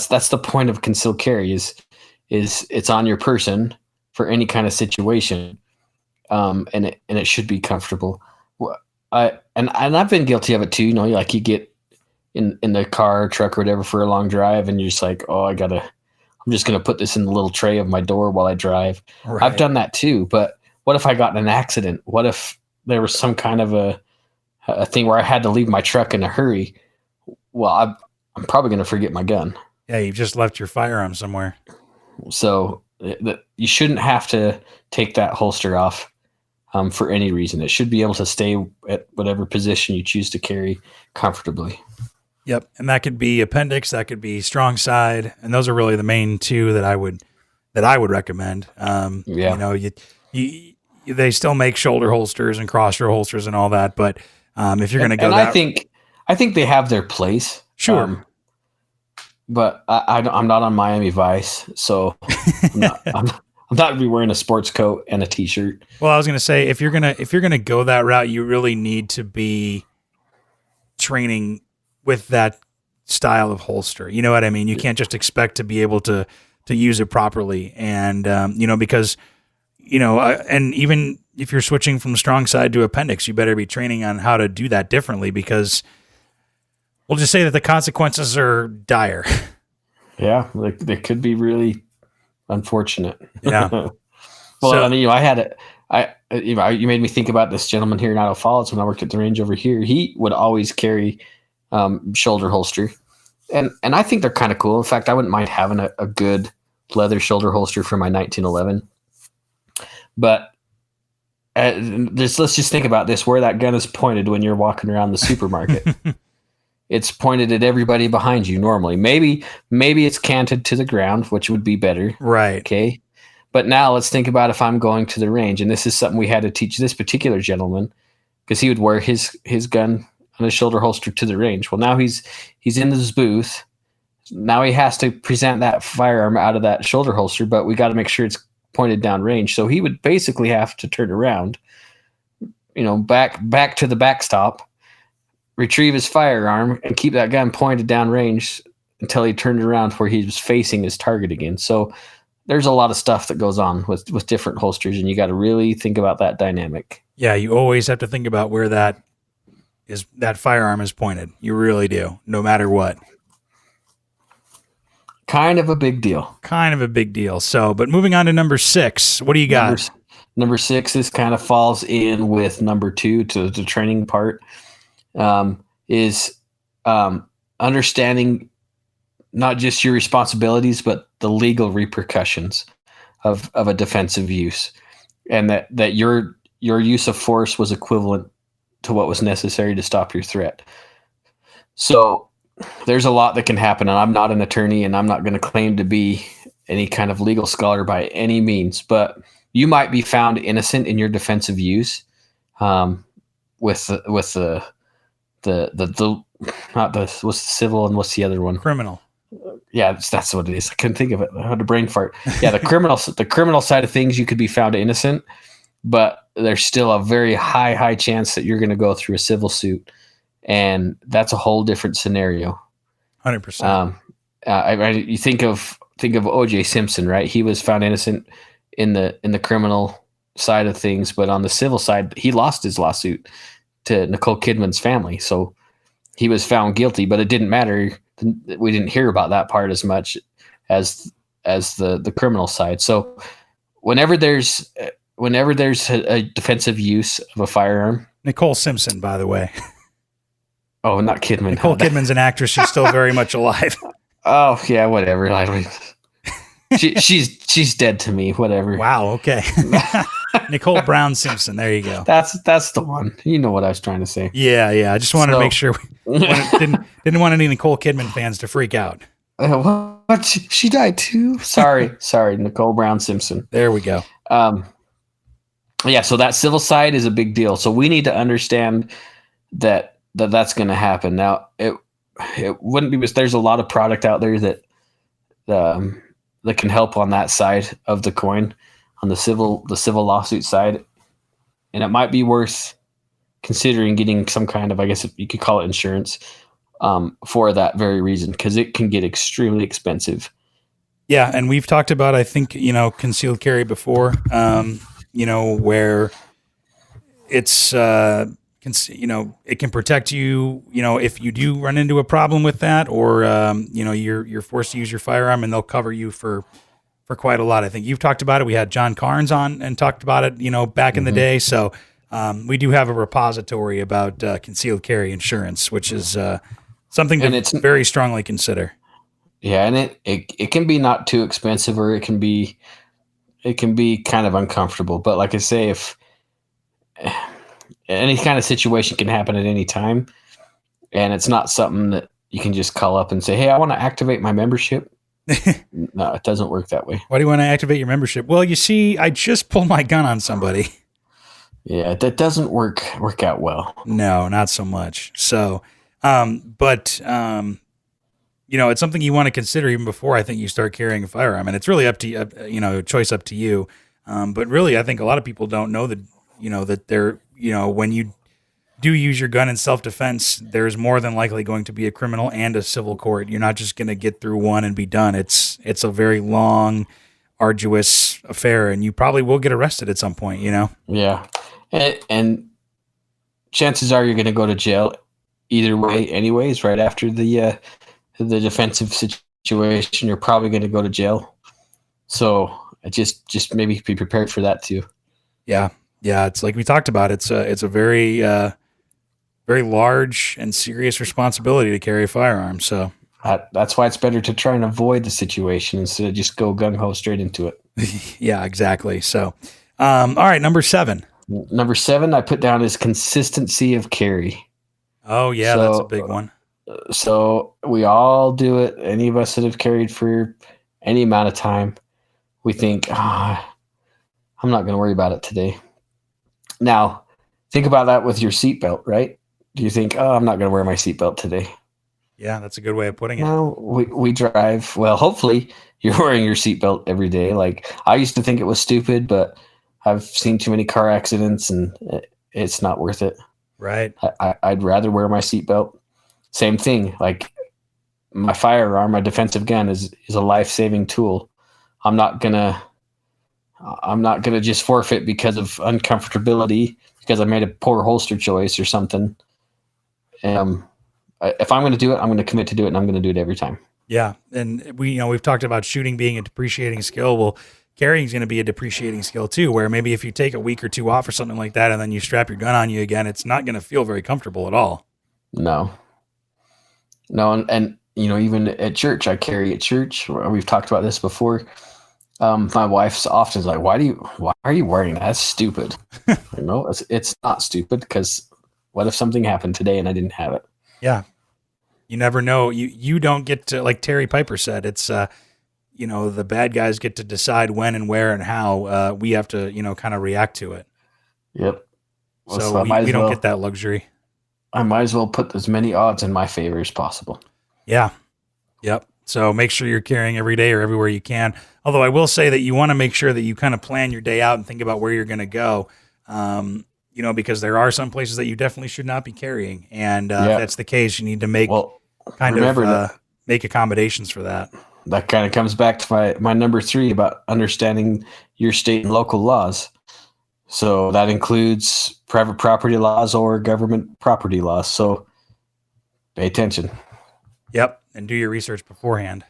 that's the point of concealed carry is it's on your person for any kind of situation, and it should be comfortable. And I've been guilty of it too. Like you get in the car, truck, or whatever for a long drive, and you're just like, oh, I'm just gonna put this in the little tray of my door while I drive. Right. I've done that too. But what if I got in an accident? What if there was some kind of a thing where I had to leave my truck in a hurry? Well, I'm probably gonna forget my gun. Yeah, you've just left your firearm somewhere. So you shouldn't have to take that holster off for any reason. It should be able to stay at whatever position you choose to carry comfortably. Yep. And that could be appendix, that could be strong side. And those are really the main two that I would recommend. They still make shoulder holsters and cross-shoulder holsters and all that. But if you're going to go I think they have their place. Sure. But I'm not on Miami Vice, so I'm not gonna be wearing a sports coat and a t-shirt. Well, I was gonna say, if you're gonna go that route, you really need to be training with that style of holster. You know what I mean? You can't just expect to be able to use it properly, and because and even if you're switching from strong side to appendix, you better be training on how to do that differently, because we'll just say that the consequences are dire. Yeah, they could be really unfortunate. Yeah. Well, you made me think about this gentleman here in Idaho Falls when I worked at the range over here. He would always carry shoulder holster, and I think they're kind of cool. In fact, I wouldn't mind having a good leather shoulder holster for my 1911. But let's just think about this: where that gun is pointed when you're walking around the supermarket. It's pointed at everybody behind you normally. Maybe it's canted to the ground, which would be better. Right. Okay. But now let's think about if I'm going to the range, and this is something we had to teach this particular gentleman, because he would wear his gun on his shoulder holster to the range. Well, now he's in this booth. Now he has to present that firearm out of that shoulder holster, but we got to make sure it's pointed down range. So he would basically have to turn around, back to the backstop, retrieve his firearm and keep that gun pointed down range until he turned around where he was facing his target again. So there's a lot of stuff that goes on with different holsters, and you got to really think about that dynamic. Yeah, you always have to think about where that firearm is pointed. You really do, no matter what. Kind of a big deal. So, but moving on to number 6, what do you got? Number 6 is kind of falls in with number 2 to the training part. Is understanding not just your responsibilities, but the legal repercussions of a defensive use, and that your use of force was equivalent to what was necessary to stop your threat. So there's a lot that can happen, and I'm not an attorney, and I'm not going to claim to be any kind of legal scholar by any means, but you might be found innocent in your defensive use, with the not the what's the civil and what's the other one? Criminal. Yeah, that's what it is. I couldn't think of it. I had a brain fart. Yeah, the criminal side of things, you could be found innocent, but there's still a very high chance that you're going to go through a civil suit, and that's a whole different scenario. 100%. You think of O.J. Simpson, right? He was found innocent in the criminal side of things, but on the civil side, he lost his lawsuit to Nicole Kidman's family, so he was found guilty. But it didn't matter. We didn't hear about that part as much as the criminal side. So whenever there's a defensive use of a firearm, Nicole Simpson, by the way. Oh, not Kidman. Nicole Kidman's an actress. She's still very much alive. Oh yeah, whatever. She's dead to me. Whatever. Wow. Okay. Nicole Brown Simpson. There you go. That's the one. You know what I was trying to say. Yeah. I just wanted to make sure didn't want any Nicole Kidman fans to freak out. What? She died too? Sorry, Nicole Brown Simpson. There we go. Yeah. So that civil side is a big deal. So we need to understand that's going to happen. Now it wouldn't be. There's a lot of product out there that can help on that side of the coin, on the civil lawsuit side, and it might be worth considering getting some kind of, I guess you could call it, insurance for that very reason, because it can get extremely expensive. Yeah, and we've talked about, I think, concealed carry before, where it's it can protect you, if you do run into a problem with that, or you're forced to use your firearm, and they'll cover you for quite a lot. I think you've talked about it. We had John Carnes on and talked about it, back in the day. So we do have a repository about concealed carry insurance, which is something to very strongly consider. Yeah, and it can be not too expensive, or it can be kind of uncomfortable. But like I say, if any kind of situation can happen at any time, and it's not something that you can just call up and say, "Hey, I want to activate my membership." No, it doesn't work that way. Why do you want to activate your membership? Well, you see, I just pulled my gun on somebody. Yeah, that doesn't work out well. No, not so much. So, but it's something you want to consider even before I think you start carrying a firearm, and it's really up to you, choice up to you. But really, I think a lot of people don't know that, that they're, when you do use your gun in self-defense, there's more than likely going to be a criminal and a civil court. You're not just going to get through one and be done. It's a very long, arduous affair, and you probably will get arrested at some point, Yeah. And chances are you're going to go to jail either way anyways. Right after the defensive situation, you're probably going to go to jail. So just maybe be prepared for that too. Yeah. It's like we talked about. It's a very, very large and serious responsibility to carry a firearm. So that's why it's better to try and avoid the situation instead of just go gung-ho straight into it. Yeah, exactly. So, all right. Number 7, I put down is consistency of carry. Oh yeah. That's a big one. So we all do it. Any of us that have carried for any amount of time, we think, I'm not going to worry about it today. Now, think about that with your seatbelt, right? Do you think, I'm not going to wear my seatbelt today? Yeah, that's a good way of putting it. No, we drive. Well, hopefully you're wearing your seatbelt every day. Like, I used to think it was stupid, but I've seen too many car accidents, and it's not worth it. Right. I'd rather wear my seatbelt. Same thing. Like my firearm, my defensive gun is a life-saving tool. I'm not gonna just forfeit because of uncomfortability because I made a poor holster choice or something. If I'm going to do it, I'm going to commit to do it, and I'm going to do it every time. Yeah. And we've talked about shooting being a depreciating skill. Well, carrying is going to be a depreciating skill too, where maybe if you take a week or two off or something like that, and then you strap your gun on you again, it's not going to feel very comfortable at all. No, and even at church, I carry at church. We've talked about this before. My wife's often like, why are you wearing that? That's stupid. No, it's not stupid, because what if something happened today and I didn't have it? Yeah. You never know. You don't get to, like Terry Piper said, it's, the bad guys get to decide when and where and how. We have to, kind of react to it. Yep. So we don't get that luxury. I might as well put as many odds in my favor as possible. Yeah. Yep. So make sure you're carrying every day or everywhere you can. Although I will say that you want to make sure that you kind of plan your day out and think about where you're going to go. Because there are some places that you definitely should not be carrying. And if that's the case, you need to make make accommodations for that. That kind of comes back to my number 3 about understanding your state and local laws. So that includes private property laws or government property laws. So pay attention. Yep. And do your research beforehand.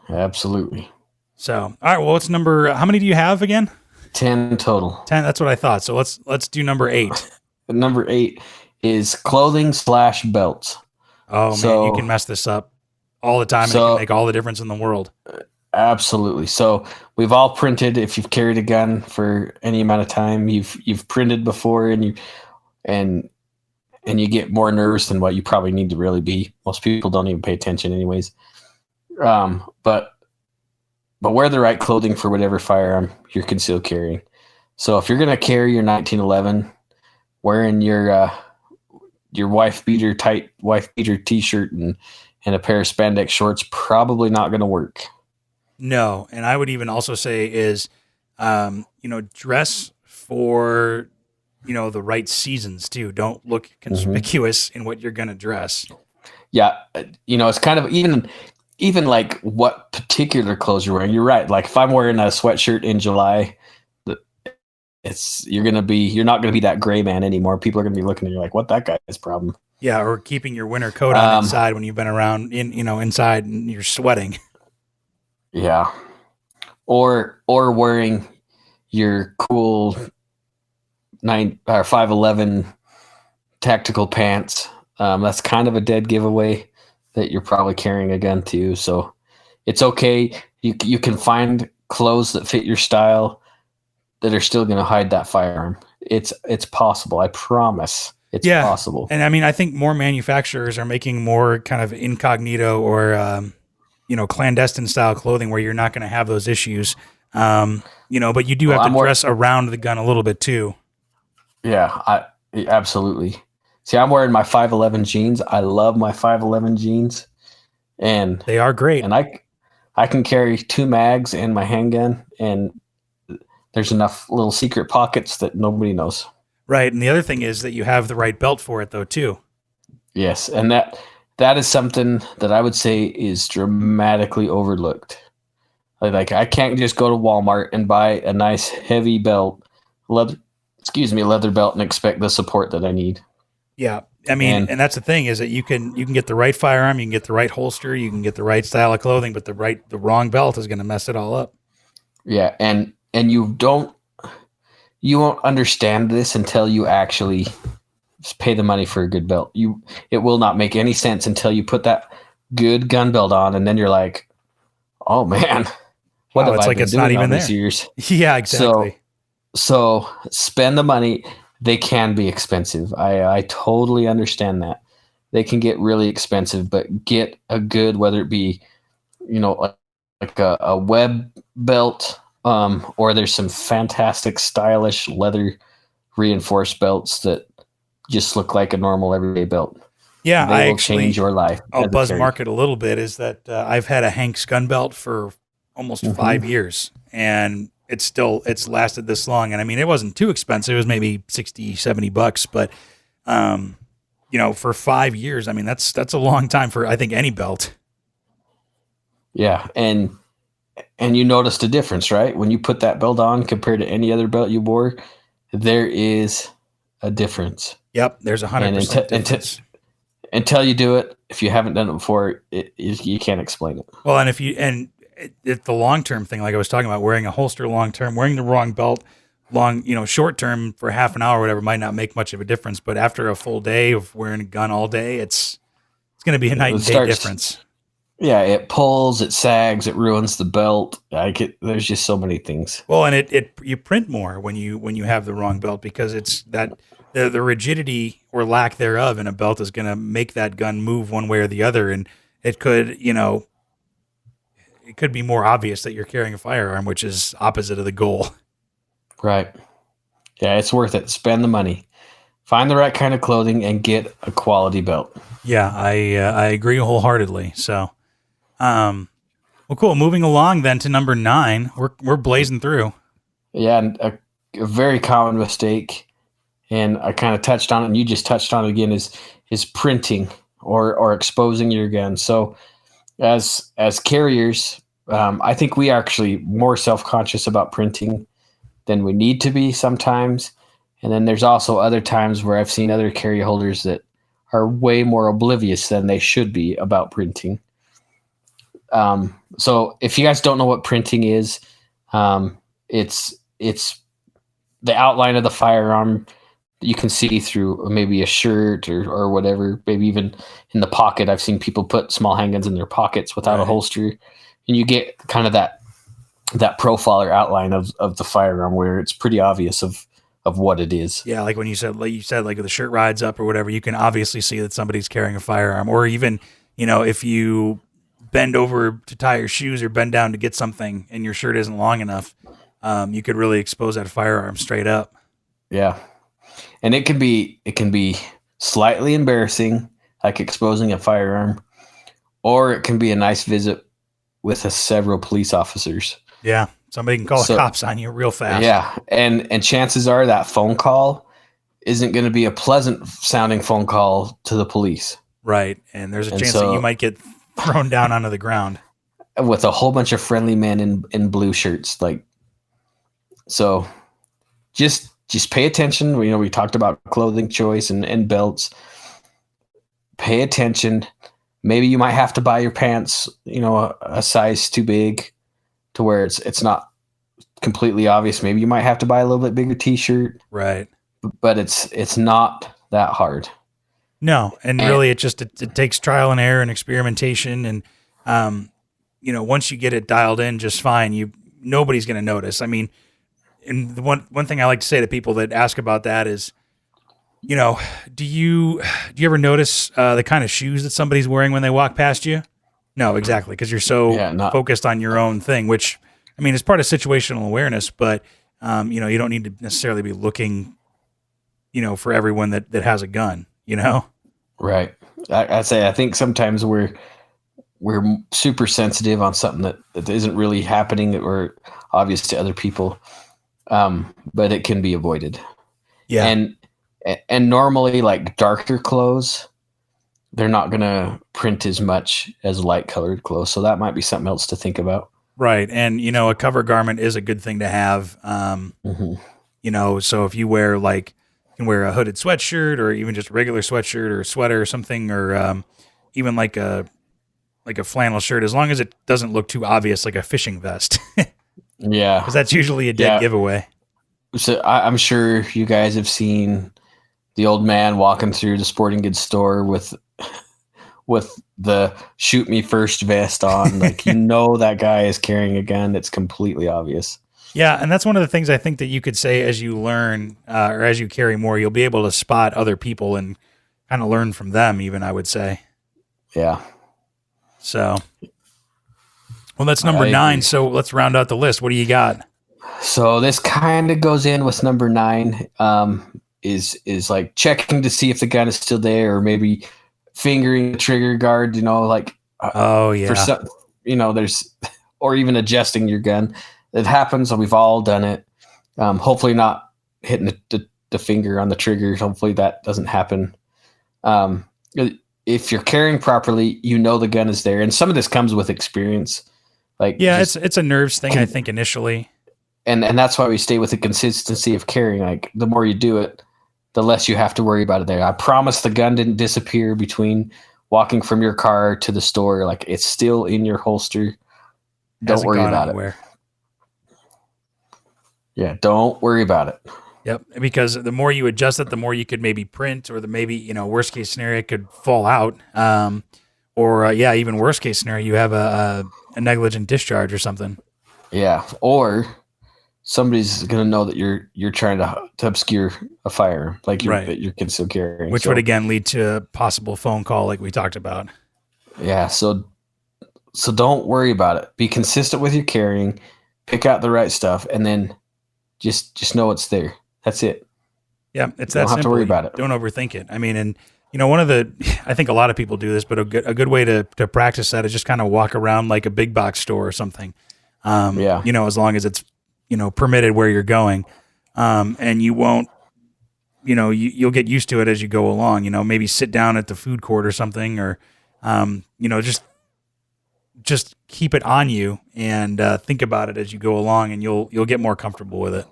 Absolutely. So, all right. Well, what's how many do you have again? 10 total. 10. That's what I thought. So let's do number 8. Number 8 is clothing/belts. Oh man, you can mess this up all the time, and it can make all the difference in the world. Absolutely. So we've all printed. If you've carried a gun for any amount of time, you've printed before, and you get more nervous than what you probably need to really be. Most people don't even pay attention, anyways. But wear the right clothing for whatever firearm you're concealed carrying. So if you're going to carry your 1911, wearing your wife beater t-shirt and a pair of spandex shorts, probably not going to work. No. And I would even also say is, dress for, the right seasons too. Don't look conspicuous in what you're going to dress. Yeah. It's kind of even like what particular clothes you're wearing. You're right. Like if I'm wearing a sweatshirt in July, you're not going to be that gray man anymore. People are going to be looking at you like, what, that guy's problem? Yeah. Or keeping your winter coat on inside when you've been around inside and you're sweating. Yeah. Or wearing your cool 511 tactical pants. That's kind of a dead giveaway that you're probably carrying a gun too. So it's okay. You can find clothes that fit your style that are still going to hide that firearm. It's possible. I promise it's possible. And I mean, I think more manufacturers are making more kind of incognito or, clandestine style clothing where you're not going to have those issues. But you do have to dress around the gun a little bit too. Yeah, absolutely. See, I'm wearing my 511 jeans. I love my 511 jeans, and they are great. And I can carry 2 mags and my handgun, and there's enough little secret pockets that nobody knows. Right, and the other thing is that you have the right belt for it, though, too. Yes, and that is something that I would say is dramatically overlooked. Like I can't just go to Walmart and buy a nice heavy belt, leather belt, and expect the support that I need. Yeah. I mean, and that's the thing is that you can get the right firearm, you can get the right holster, you can get the right style of clothing, but the wrong belt is going to mess it all up. Yeah. And you won't understand this until you actually pay the money for a good belt. It will not make any sense until you put that good gun belt on, and then you're like, oh man, what have I been doing all these years? Yeah, exactly. So spend the money. They can be expensive. I totally understand that. They can get really expensive, but get a good, whether it be, like a web belt, or there's some fantastic stylish leather reinforced belts that just look like a normal everyday belt. Yeah, they will change your life. I'll buzz market a little bit is that I've had a Hank's gun belt for almost 5 years, and it's lasted this long. And I mean, it wasn't too expensive. It was maybe $60-$70, but For 5 years. I mean, that's a long time for, I think, any belt. Yeah. And you noticed a difference, right? When you put that belt on compared to any other belt you wore, there is a difference. Yep. There's 100% difference. Until you do it, if you haven't done it before, you can't explain it. Well, and if the long-term thing, like I was talking about, wearing a holster long-term, wearing the wrong belt short-term for half an hour or whatever might not make much of a difference. But after a full day of wearing a gun all day, it's going to be a night and day difference. Yeah, it pulls, it sags, it ruins the belt. There's just so many things. Well, and you print more when you have the wrong belt, because it's that the rigidity or lack thereof in a belt is going to make that gun move one way or the other, and it could be more obvious that you're carrying a firearm, which is opposite of the goal. Right. Yeah, it's worth it. Spend the money. Find the right kind of clothing and get a quality belt. Yeah, I agree wholeheartedly. So, well, cool. Moving along then to number 9. We're blazing through. Yeah, and a very common mistake, and I kind of touched on it, and you just touched on it again, is printing or exposing your gun. So, as carriers, I think we are actually more self-conscious about printing than we need to be sometimes. And then there's also other times where I've seen other carry holders that are way more oblivious than they should be about printing. So if you guys don't know what printing is, it's the outline of the firearm that you can see through maybe a shirt or whatever, maybe even in the pocket. I've seen people put small handguns in their pockets without a holster, and you get kind of that profile or outline of the firearm where it's pretty obvious of what it is. Yeah, like when you said like the shirt rides up or whatever, you can obviously see that somebody's carrying a firearm. Or even, if you bend over to tie your shoes or bend down to get something and your shirt isn't long enough, you could really expose that firearm straight up. Yeah. And it can be slightly embarrassing, like exposing a firearm, or it can be a nice visit with several police officers. Yeah, somebody can call the cops on you real fast. Yeah, and chances are that phone call isn't going to be a pleasant sounding phone call to the police. Right, and there's a chance that you might get thrown down onto the ground with a whole bunch of friendly men in blue shirts. So just pay attention. We talked about clothing choice and belts. Pay attention. Maybe you might have to buy your pants, a size too big to where it's not completely obvious. Maybe you might have to buy a little bit bigger t-shirt. Right. But it's not that hard. No. And really it takes trial and error and experimentation. And, once you get it dialed in just fine, nobody's going to notice. I mean, and the one thing I like to say to people that ask about that is, do you ever notice the kind of shoes that somebody's wearing when they walk past you? No, exactly, because you're so focused on your own thing, which, I mean, is part of situational awareness, but, you don't need to necessarily be looking, for everyone that has a gun, Right. I think sometimes we're super sensitive on something that isn't really happening or obvious to other people, but it can be avoided. Yeah. And normally, like darker clothes, they're not going to print as much as light colored clothes. So that might be something else to think about. Right. And, a cover garment is a good thing to have. So if you wear you can wear a hooded sweatshirt or even just a regular sweatshirt or a sweater or something, or even like a flannel shirt, as long as it doesn't look too obvious, like a fishing vest. Yeah. Because that's usually a dead giveaway. So I'm sure you guys have seen the old man walking through the sporting goods store with the shoot me first vest on. That guy is carrying a gun. It's completely obvious. Yeah. And that's one of the things I think that you could say as you learn or as you carry more, you'll be able to spot other people and kind of learn from them even, I would say. Yeah. So. Well, that's number 9. So let's round out the list. What do you got? So this kind of goes in with number 9, is like checking to see if the gun is still there, or maybe fingering the trigger guard, there's, or even adjusting your gun. It happens. We've all done it. Hopefully not hitting the the finger on the trigger. Hopefully that doesn't happen. If you're carrying properly, the gun is there. And some of this comes with experience. It's a nerves thing, I think, initially. And that's why we stay with the consistency of carrying. Like, the more you do it, the less you have to worry about it there. I promise the gun didn't disappear between walking from your car to the store. Like, it's still in your holster. Don't worry about it. Yeah, don't worry about it. Yep, because the more you adjust it, the more you could maybe print, or worst case scenario, it could fall out. Even worst case scenario, you have a negligent discharge or something. Yeah, or somebody's going to know that you're trying to obscure a fire, like you're concealed carrying. Which would again lead to a possible phone call like we talked about. Yeah, so don't worry about it. Be consistent with your carrying, pick out the right stuff, and then just know it's there. That's it. Yeah, it's that simple. Don't have to worry about it. Don't overthink it. I mean, and I think a lot of people do this, but a good way to practice that is just kind of walk around like a big box store or something. As long as it's, permitted where you're going. And you won't, you'll get used to it as you go along, maybe sit down at the food court or something, or, just keep it on you and think about it as you go along, and you'll get more comfortable with it.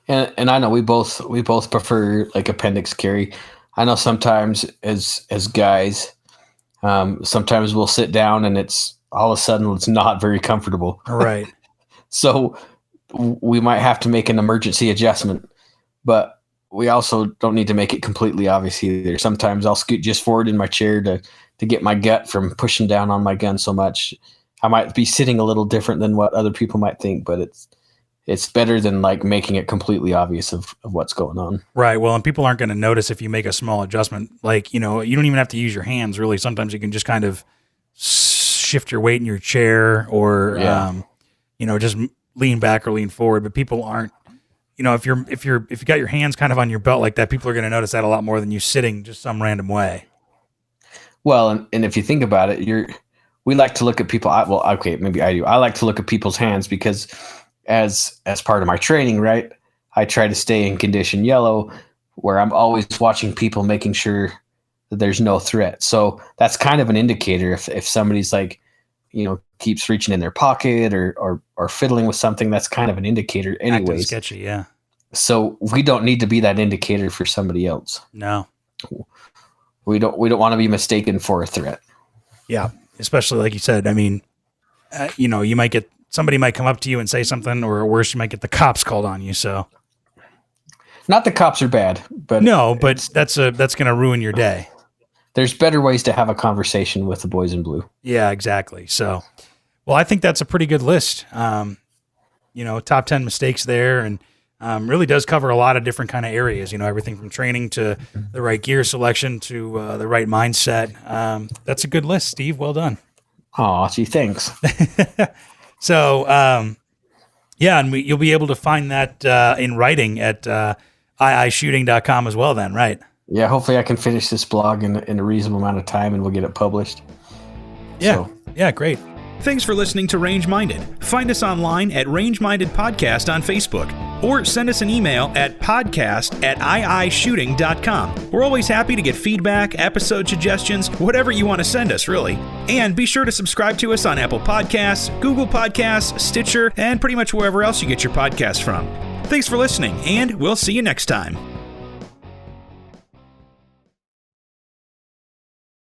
And I know we both prefer like appendix carry. I know sometimes as guys, sometimes we'll sit down and it's all of a sudden it's not very comfortable. Right. So we might have to make an emergency adjustment, but we also don't need to make it completely obvious either. Sometimes I'll scoot just forward in my chair to get my gut from pushing down on my gun so much. I might be sitting a little different than what other people might think, but it's better than like making it completely obvious of what's going on. Right. Well, and people aren't going to notice if you make a small adjustment. Like, you don't even have to use your hands really. Sometimes you can just kind of shift your weight in your chair, or, just lean back or lean forward. But people aren't, if you got your hands kind of on your belt like that, people are going to notice that a lot more than you sitting just some random way. Well, and if you think about it, we like to look at people. Maybe I do. I like to look at people's hands because as part of my training, right, I try to stay in condition yellow, where I'm always watching people, making sure that there's no threat. So that's kind of an indicator if somebody's like, keeps reaching in their pocket or fiddling with something. That's kind of an indicator anyways. Acting sketchy, yeah. So we don't need to be that indicator for somebody else. No. We don't want to be mistaken for a threat. Yeah, especially like you said. I mean, somebody might come up to you and say something, or worse, you might get the cops called on you. So, not the cops are bad, but that's going to ruin your day. There's better ways to have a conversation with the boys in blue. Yeah, exactly. So, well, I think that's a pretty good list. Top 10 mistakes there, and really does cover a lot of different kind of areas. Everything from training to the right gear selection to the right mindset. That's a good list, Steve. Well done. Oh, gee, thanks. So, and you'll be able to find that in writing at iishooting.com as well then, right? Yeah, hopefully I can finish this blog in a reasonable amount of time and we'll get it published. Yeah, yeah, great. Thanks for listening to Range Minded. Find us online at Range Minded Podcast on Facebook, or send us an email at podcast@iishooting.com. We're always happy to get feedback, episode suggestions, whatever you want to send us, really. And be sure to subscribe to us on Apple Podcasts, Google Podcasts, Stitcher, and pretty much wherever else you get your podcasts from. Thanks for listening, and we'll see you next time.